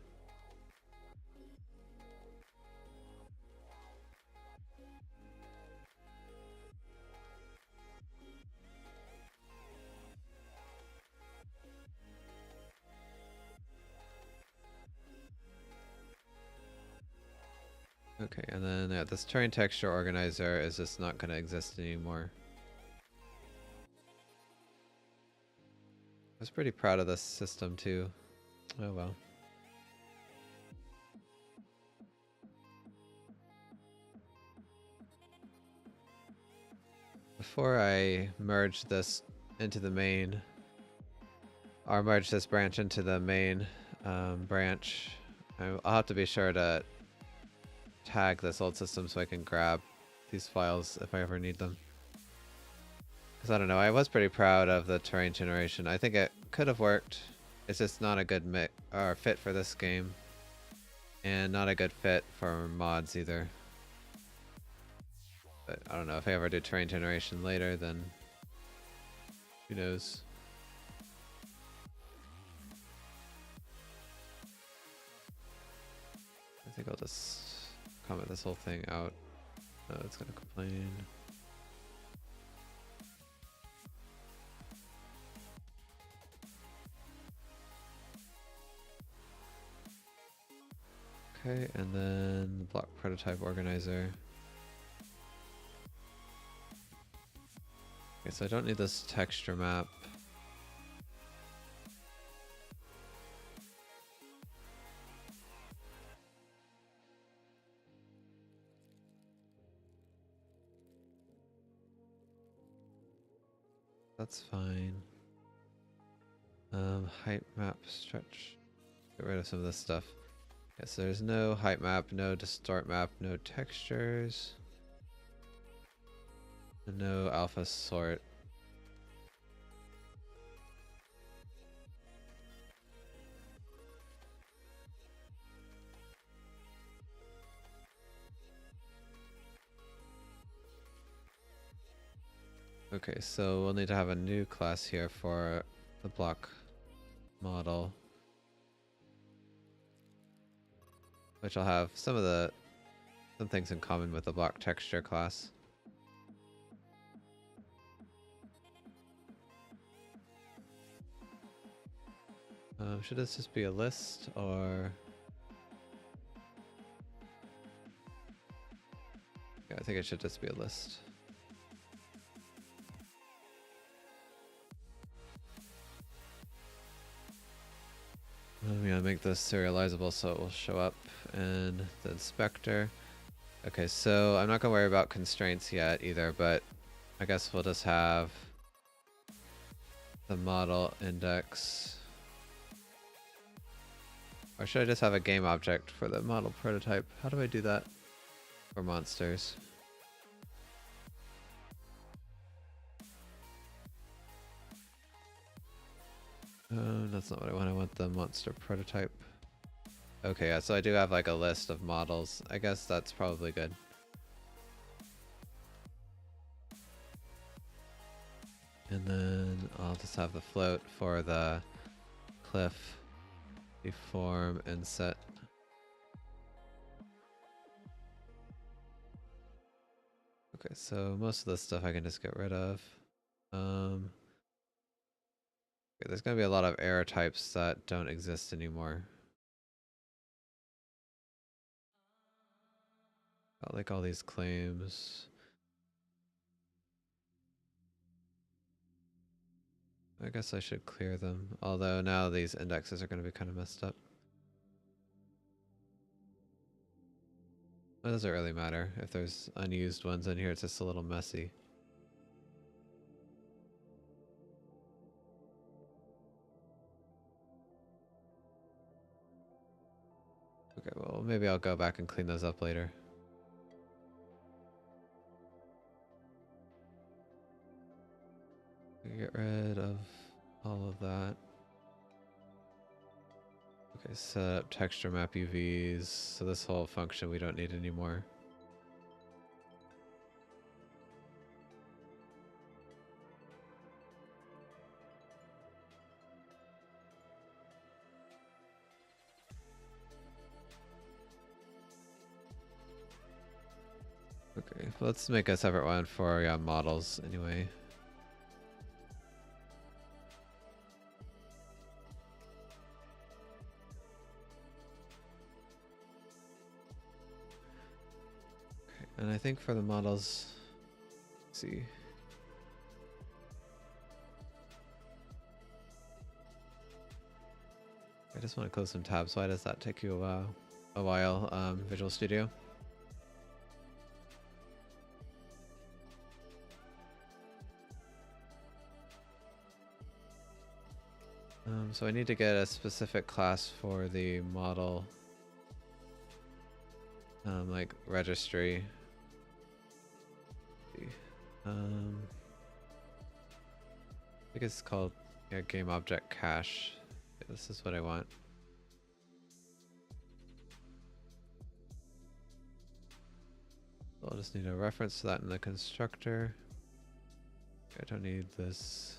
Speaker 1: Okay, and then yeah, this terrain texture organizer is just not going to exist anymore. I was pretty proud of this system too. Oh well. Before I merge this into the main, or merge this branch into the main branch, I'll have to be sure to tag this old system so I can grab these files if I ever need them. Because I don't know, I was pretty proud of the terrain generation. I think it could have worked. It's just not a good fit for this game. And not a good fit for mods either. But I don't know, if I ever do terrain generation later, then who knows. I think I'll just comment this whole thing out. Oh, it's gonna complain. Okay, and then the block prototype organizer. Okay, so I don't need this texture map. That's fine. Height map stretch. Get rid of some of this stuff. Yeah, so there's no height map, no distort map, no textures, and no alpha sort. Okay, so we'll need to have a new class here for the block model, which will have some things in common with the block texture class. Should this just be a list or? Yeah, I think it should just be a list. I'm gonna make this serializable so it will show up in the inspector. Okay, so I'm not gonna worry about constraints yet either, but I guess we'll just have the model index. Or should I just have a game object for the model prototype? How do I do that for monsters? That's not what I want. I want the monster prototype. Okay, yeah, so I do have like a list of models. I guess that's probably good. And then I'll just have the float for the cliff, deform, and set. Okay, so most of this stuff I can just get rid of. Okay, there's gonna be a lot of error types that don't exist anymore. I like all these claims. I guess I should clear them, although now these indexes are going to be kind of messed up. It doesn't really matter. If there's unused ones in here, it's just a little messy. Okay, well, maybe I'll go back and clean those up later. Get rid of all of that. Okay, set up texture map UVs. So this whole function we don't need anymore. Okay, let's make a separate one for models anyway. Okay, and I think for the models, let's see. I just want to close some tabs. Why does that take you a while, Visual Studio? So I need to get a specific class for the model, like registry. I think it's called game object cache. Okay, this is what I want. So I'll just need a reference to that in the constructor. I don't need this.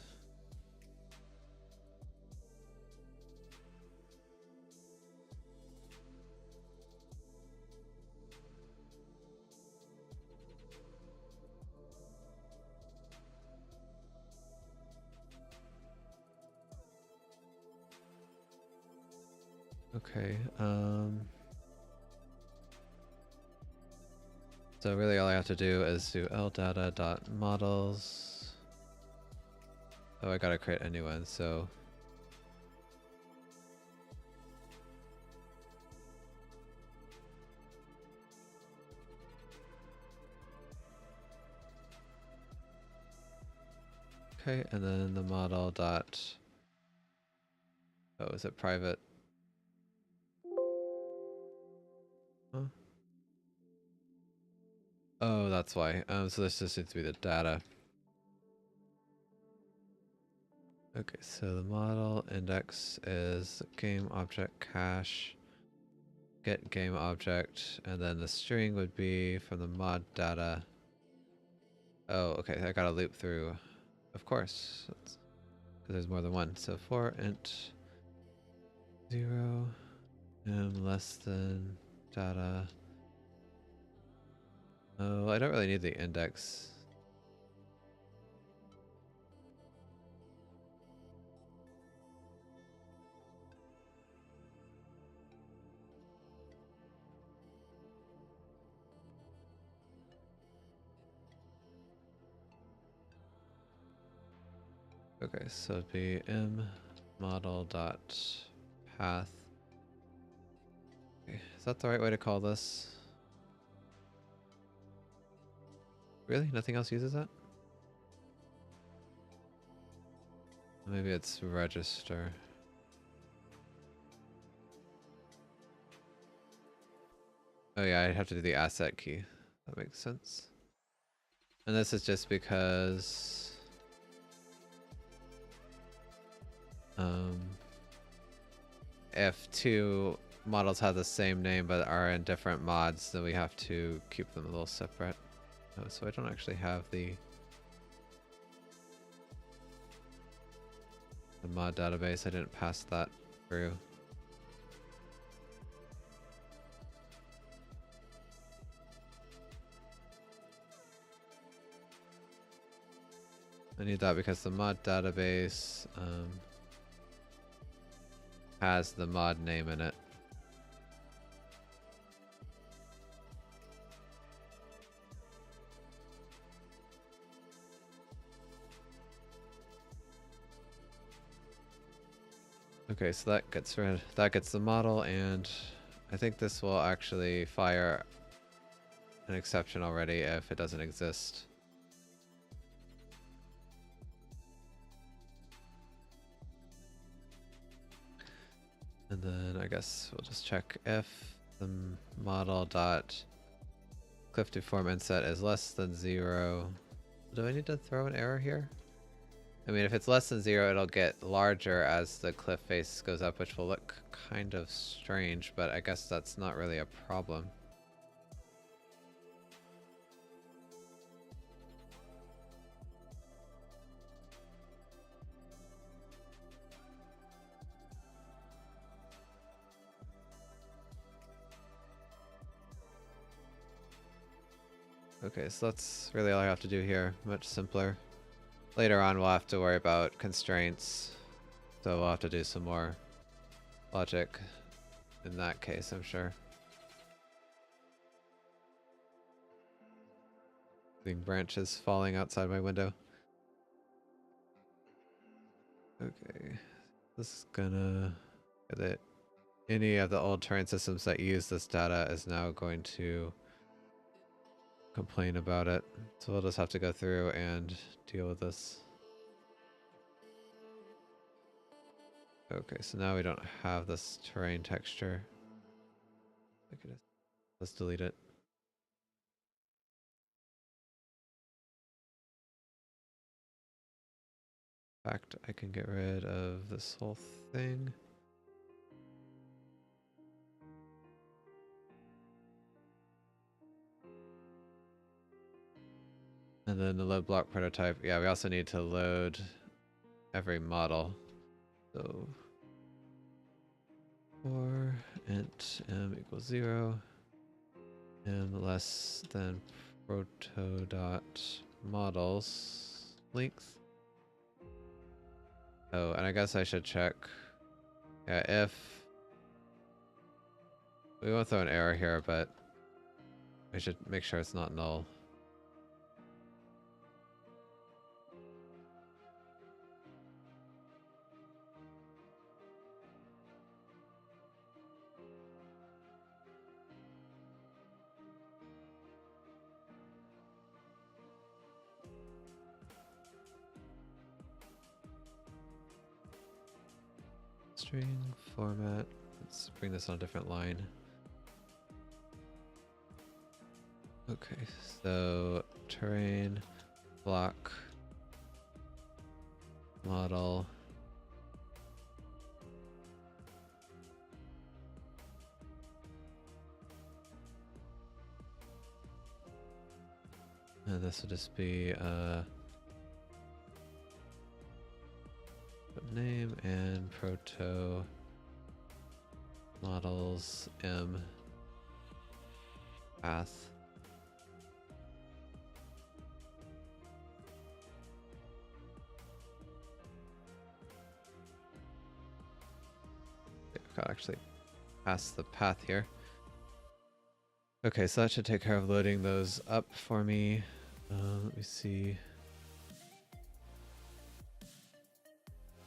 Speaker 1: Okay, so really all I have to do is do ldata.models. Oh, I gotta create a new one, so okay, and then the model dot, oh, is it private? Huh? Oh, that's why. So this just needs to be the data. Okay, so the model index is game object cache, get game object, and then the string would be from the mod data. Oh, okay, I gotta loop through, of course, because there's more than one. So for int 0 m less than data. Oh, I don't really need the index. Okay, so it'd be m model dot path. Okay, is that the right way to call this? Really? Nothing else uses that? Maybe it's register. Oh yeah, I'd have to do the asset key. That makes sense. And this is just because if two models have the same name but are in different mods, then we have to keep them a little separate. Oh, so I don't actually have the mod database. I didn't pass that through. I need that because the mod database has the mod name in it. Okay, so that gets the model, and I think this will actually fire an exception already if it doesn't exist. And then I guess we'll just check if the model dot cliff deform inset is less than 0. Do I need to throw an error here? I mean, if it's less than 0, it'll get larger as the cliff face goes up, which will look kind of strange, but I guess that's not really a problem. Okay, so that's really all I have to do here. Much simpler. Later on, we'll have to worry about constraints, so we'll have to do some more logic in that case, I'm sure. Seeing branches falling outside my window. Okay, this is gonna... any of the old terrain systems that use this data is now going to complain about it. So we'll just have to go through and deal with this. Okay, so now we don't have this terrain texture. Let's delete it. In fact, I can get rid of this whole thing. And then the load block prototype. Yeah, we also need to load every model. So for int m equals 0, m less than proto dot models length. Oh, and I guess I should check. Yeah, if we won't throw an error here, but we should make sure it's not null. String format. Let's bring this on a different line. Okay, so terrain block model. And this will just be name and proto models m path. I've got actually past the path here. Okay, so that should take care of loading those up for me. Let me see.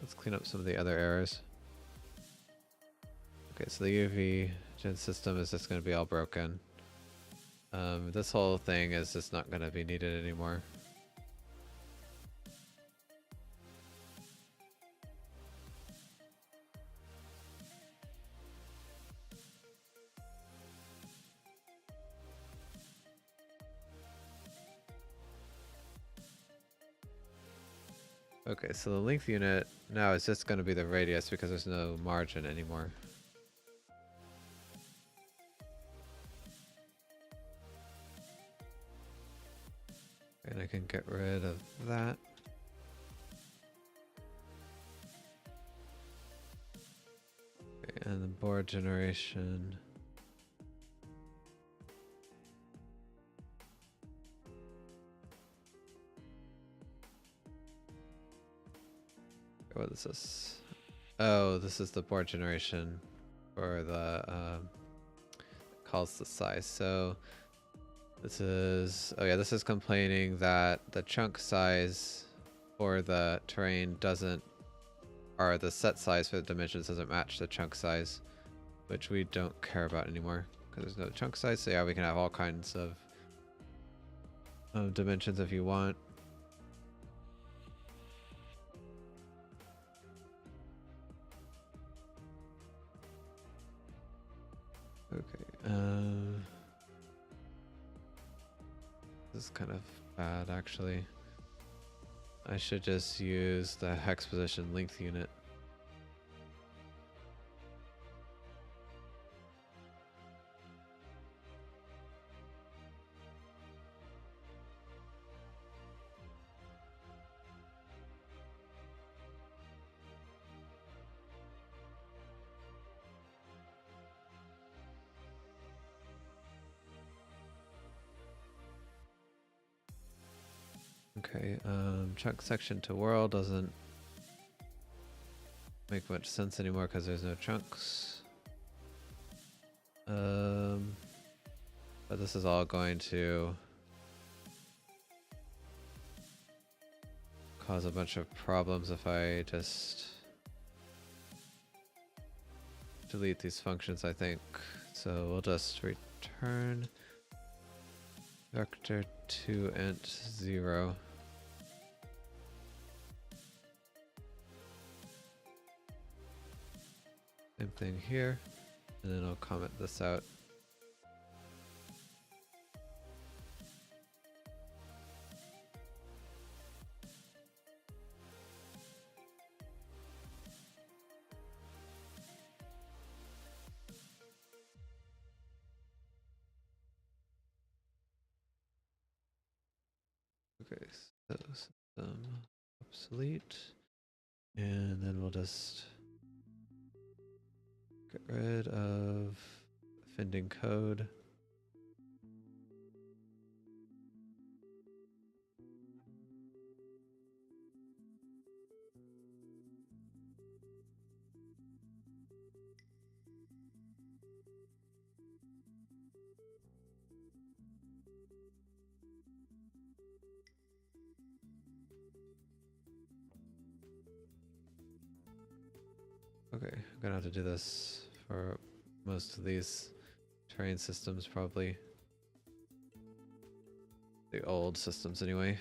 Speaker 1: Let's clean up some of the other errors. Okay, so the UV gen system is just going to be all broken. This whole thing is just not going to be needed anymore. Okay, so the length unit now is just going to be the radius because there's no margin anymore. And I can get rid of that. Okay, and the board generation. What is this? Oh, this is the board generation for the calls the size. So this is, oh yeah, this is complaining that the chunk size for the terrain doesn't, or the set size for the dimensions doesn't match the chunk size, which we don't care about anymore because there's no chunk size. So yeah, we can have all kinds of dimensions if you want. Okay, this is kind of bad actually. I should just use the hex position length unit. Okay, chunk section to world doesn't make much sense anymore because there's no chunks. But this is all going to cause a bunch of problems if I just delete these functions, I think. So we'll just return vector 2 int 0. Same thing here, and then I'll comment this out. Okay, so system obsolete, and then we'll just get rid of offending code. Okay, I'm gonna have to do this for most of these terrain systems, probably. The old systems, anyway.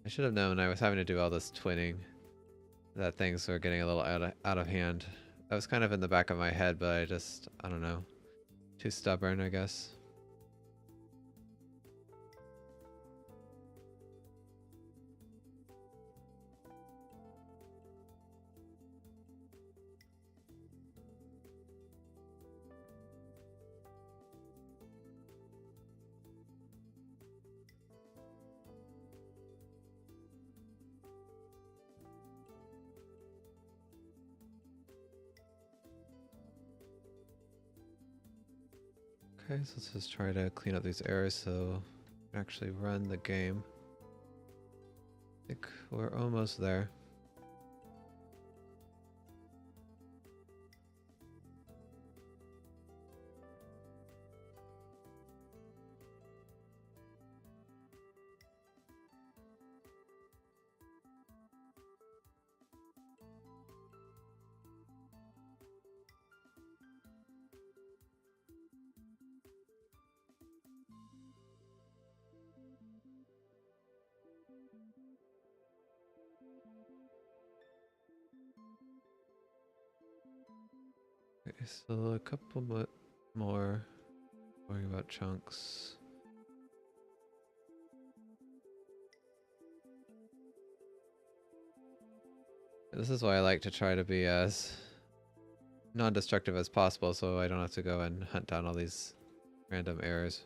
Speaker 1: I should have known I was having to do all this twinning, that things were getting a little out of hand. That was kind of in the back of my head, but I don't know. Too stubborn, I guess. Okay, so let's just try to clean up these errors so we can actually run the game. I think we're almost there. Okay, so a couple more worrying about chunks. This is why I like to try to be as non-destructive as possible so I don't have to go and hunt down all these random errors.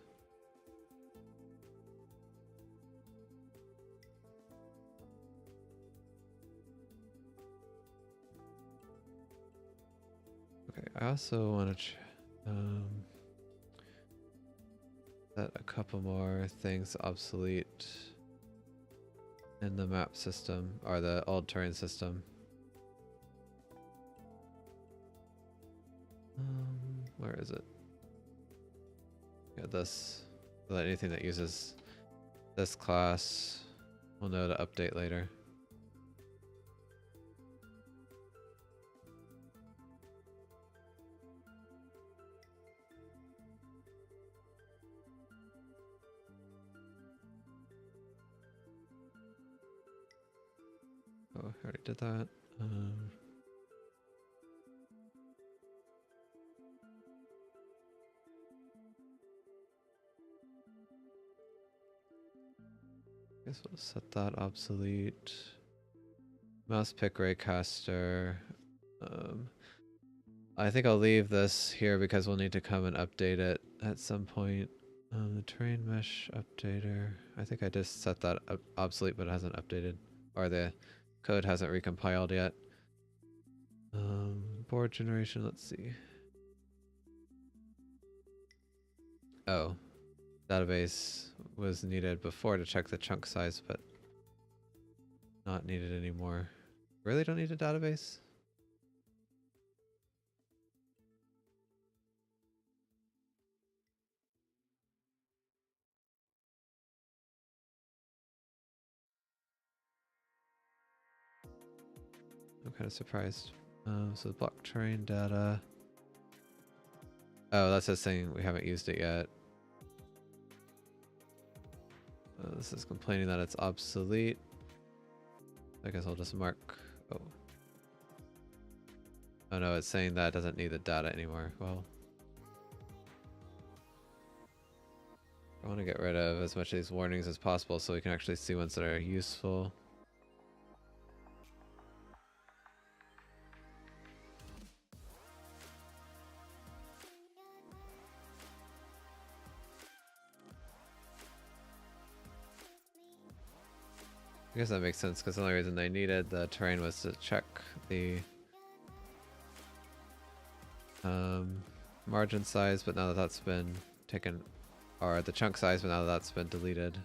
Speaker 1: Okay, I also want to set a couple more things obsolete in the map system, or the old terrain system. Where is it? Yeah, this. So that anything that uses this class, we'll know to update later. Oh, I already did that. Guess we'll set that obsolete. Mouse pick raycaster. I think I'll leave this here because we'll need to come and update it at some point. The terrain mesh updater. I think I just set that obsolete, but it hasn't updated, or the code hasn't recompiled yet. Board generation. Let's see. Oh, database was needed before to check the chunk size, but not needed anymore. Really don't need a database? I'm kind of surprised. So the block terrain data. Oh, that's just saying we haven't used it yet. This is complaining that it's obsolete. I guess I'll just mark. Oh. Oh no, it's saying that it doesn't need the data anymore. Well, I want to get rid of as much of these warnings as possible so we can actually see ones that are useful. I guess that makes sense because the only reason they needed the terrain was to check the margin size, but now that that's been taken, or the chunk size, but now that that's been deleted,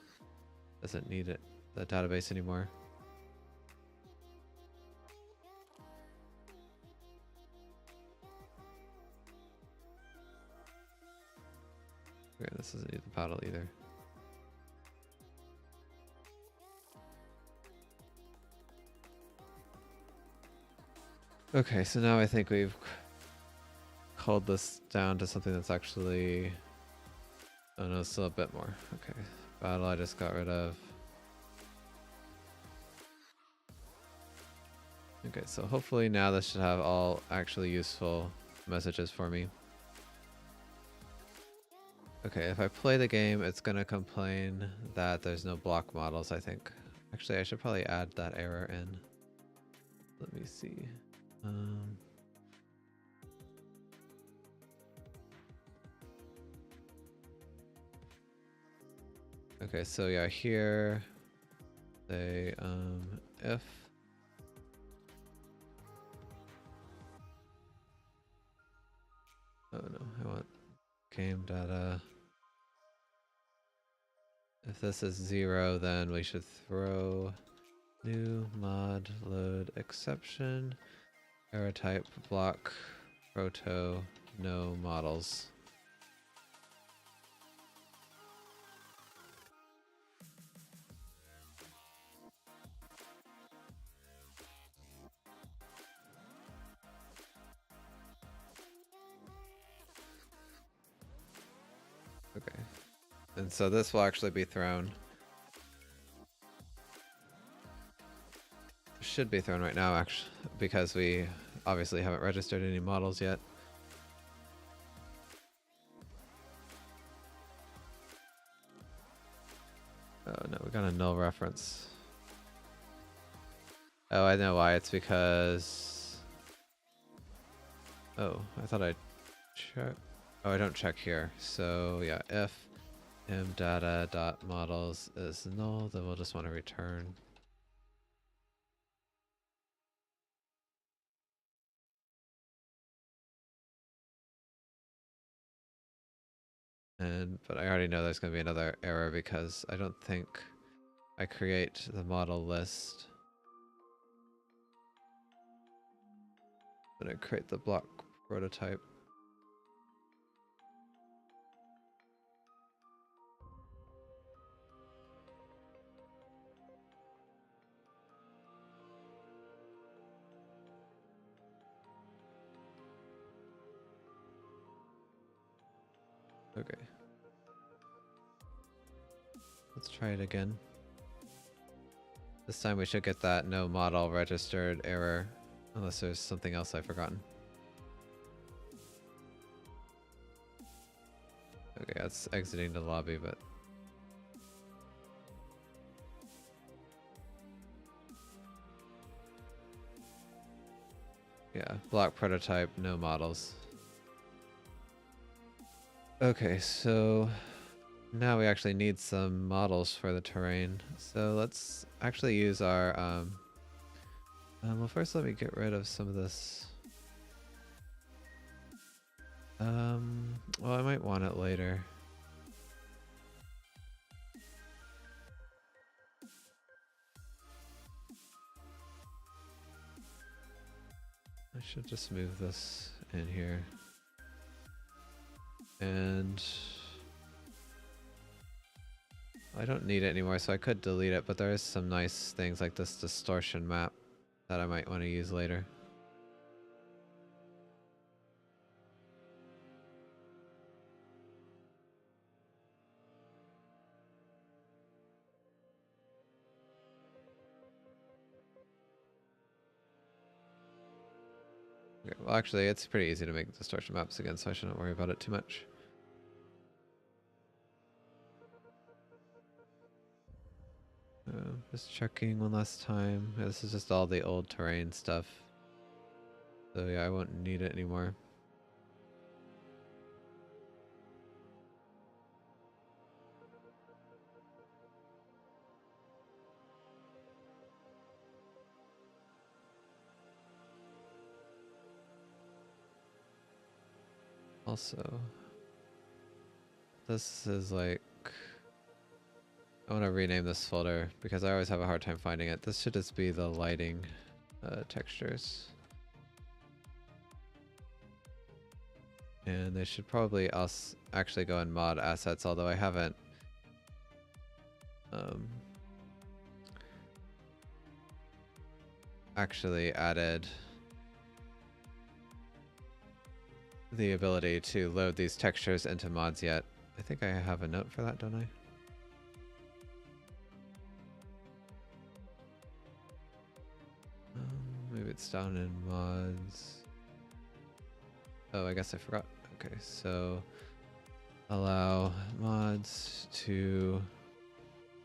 Speaker 1: doesn't need it, the database anymore. Okay, this doesn't need the paddle either. Okay, so now I think we've culled this down to something that's actually... Oh no, still a bit more. Okay, battle I just got rid of. Okay, so hopefully now this should have all actually useful messages for me. Okay, if I play the game, it's gonna complain that there's no block models, I think. Actually, I should probably add that error in. Let me see. Okay, so yeah, here they if oh no, I want game data. If this is 0, then we should throw new mod load exception error type block proto no models. Okay. And so this will actually be thrown. Should be thrown right now, actually, because we obviously haven't registered any models yet. Oh no, we got a null reference. Oh, I know why. It's because... Oh, I thought I checked. Oh, I don't check here. So yeah, if mdata.models is null, then we'll just want to return. But I already know there's going to be another error because I don't think I create the model list. But I create the block prototype. Okay. Let's try it again. This time we should get that no model registered error, unless there's something else I've forgotten. Okay, that's exiting the lobby, but... Yeah, block prototype, no models. Okay, so now we actually need some models for the terrain. So let's actually use our... well, first let me get rid of some of this. Well, I might want it later. I should just move this in here. And I don't need it anymore, so I could delete it, but there is some nice things like this distortion map that I might want to use later. Okay, well, actually, it's pretty easy to make distortion maps again, so I shouldn't worry about it too much. Just checking one last time. Yeah, this is just all the old terrain stuff. So yeah, I won't need it anymore. Also, this is like... I want to rename this folder because I always have a hard time finding it. This should just be the lighting textures. And they should probably actually go in mod assets, although I haven't actually added the ability to load these textures into mods yet. I think I have a note for that, don't I? Maybe it's down in mods. Oh, I guess I forgot. Okay, so allow mods to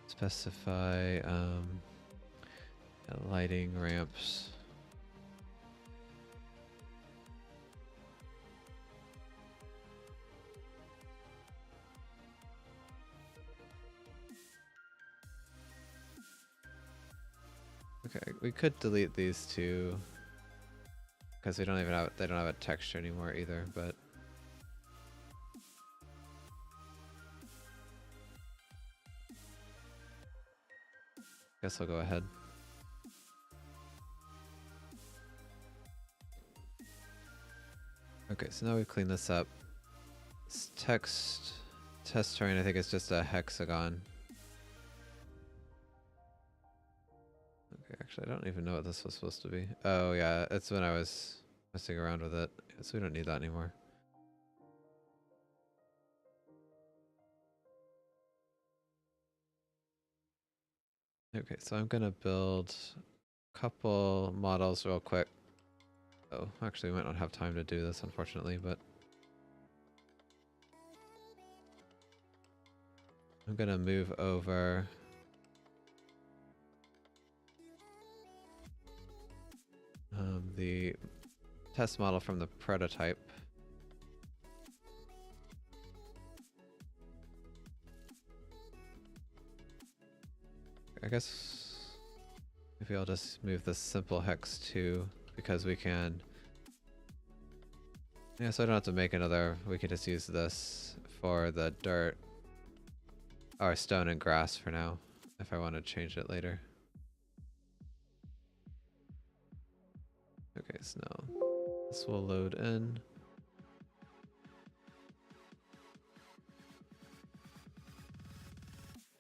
Speaker 1: specify lighting ramps. Okay, we could delete these two because they don't have a texture anymore either, but guess I'll go ahead. Okay, so now we've cleaned this up. This text test terrain, I think it's just a hexagon. Okay, actually I don't even know what this was supposed to be. Oh yeah, it's when I was messing around with it. So we don't need that anymore. Okay, so I'm gonna build a couple models real quick. Oh, actually we might not have time to do this unfortunately, but I'm gonna move over the test model from the prototype. I guess maybe I'll just move this simple hex too, because we can. Yeah, so I don't have to make another. We can just use this for the dirt or stone and grass for now, if I want to change it later. Okay, so now this will load in.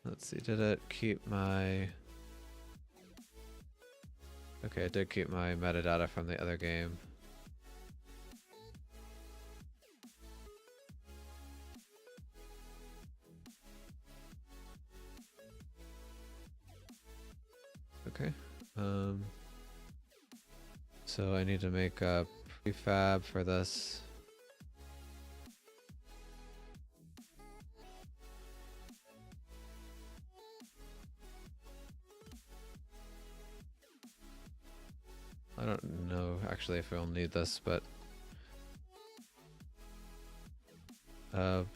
Speaker 1: Let's see, did it keep my... Okay, it did keep my metadata from the other game. Okay. So I need to make a prefab for this. I don't know actually if we'll need this, but oh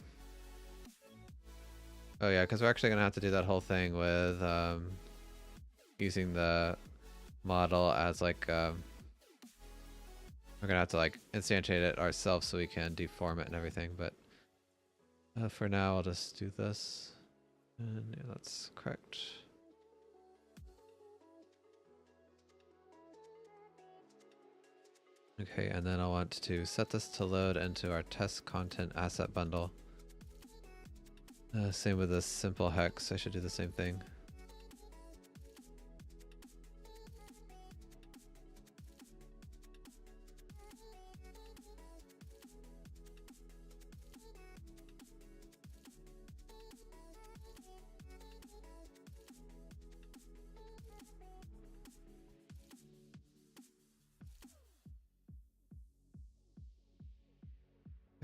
Speaker 1: yeah, because we're actually gonna have to do that whole thing with using the model as like we're gonna have to like instantiate it ourselves so we can deform it and everything. But for now, I'll just do this, and yeah, that's correct. Okay, and then I want to set this to load into our test content asset bundle. Same with this simple hex, I should do the same thing.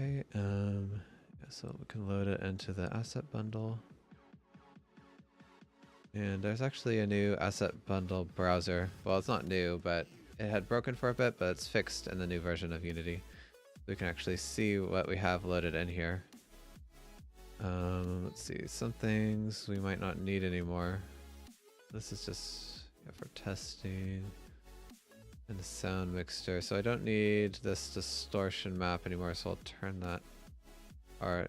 Speaker 1: Okay, yeah, so we can load it into the asset bundle. And there's actually a new asset bundle browser. Well, it's not new, but it had broken for a bit, but it's fixed in the new version of Unity. We can actually see what we have loaded in here. Let's see, some things we might not need anymore. This is just for testing. And the sound mixer. So I don't need this distortion map anymore, so I'll turn that. Or,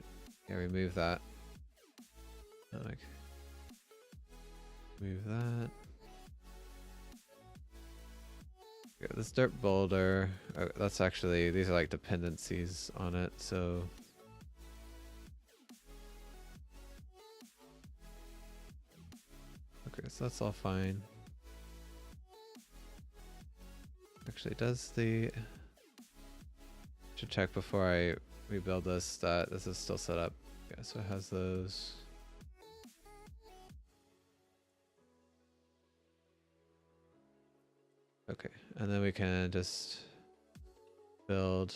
Speaker 1: yeah, remove that. Like, move that. Yeah, this dirt boulder, that's actually, these are like dependencies on it, so. Okay, so that's all fine. Actually, does the... Should check before I rebuild this that this is still set up. Yeah, so it has those. Okay, and then we can just build.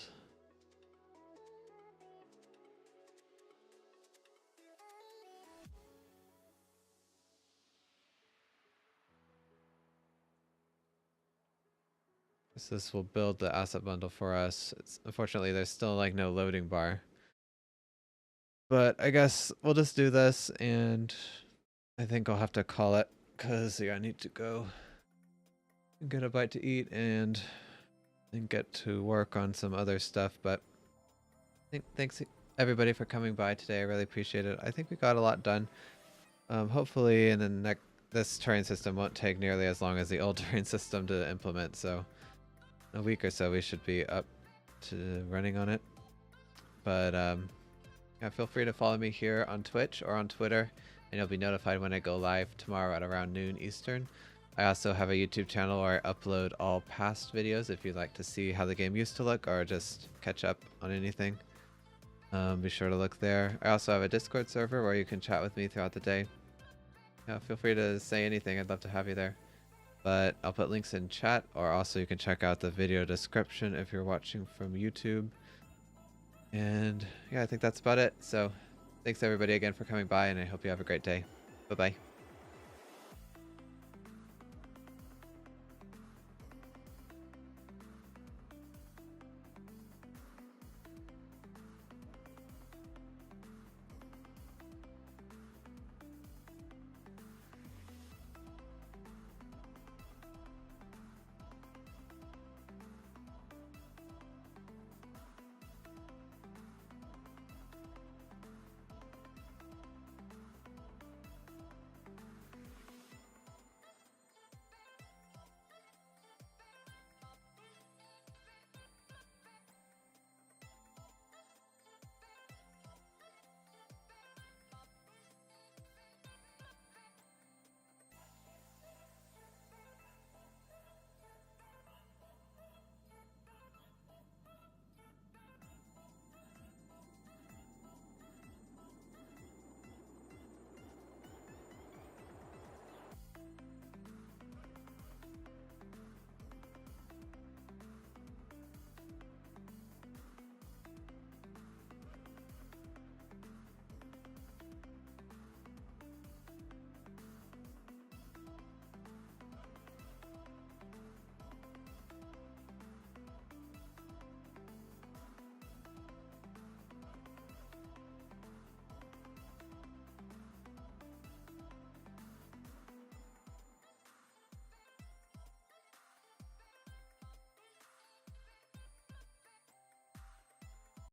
Speaker 1: So this will build the asset bundle for us. Unfortunately, there's still like no loading bar. But I guess we'll just do this, and I think I'll have to call it because yeah, I need to go and get a bite to eat and get to work on some other stuff. But thanks everybody for coming by today. I really appreciate it. I think we got a lot done. Hopefully in the this terrain system won't take nearly as long as the old terrain system to implement, so a week or so we should be up to running on it. But yeah, feel free to follow me here on Twitch or on Twitter, and you'll be notified when I go live tomorrow at around noon Eastern. I also have a YouTube channel where I upload all past videos if you'd like to see how the game used to look or just catch up on anything. Be sure to look there. I also have a Discord server where you can chat with me throughout the day. Yeah, feel free to say anything. I'd love to have you there. But I'll put links in chat, or also you can check out the video description if you're watching from YouTube. And yeah, I think that's about it. So thanks everybody again for coming by, and I hope you have a great day. Bye-bye.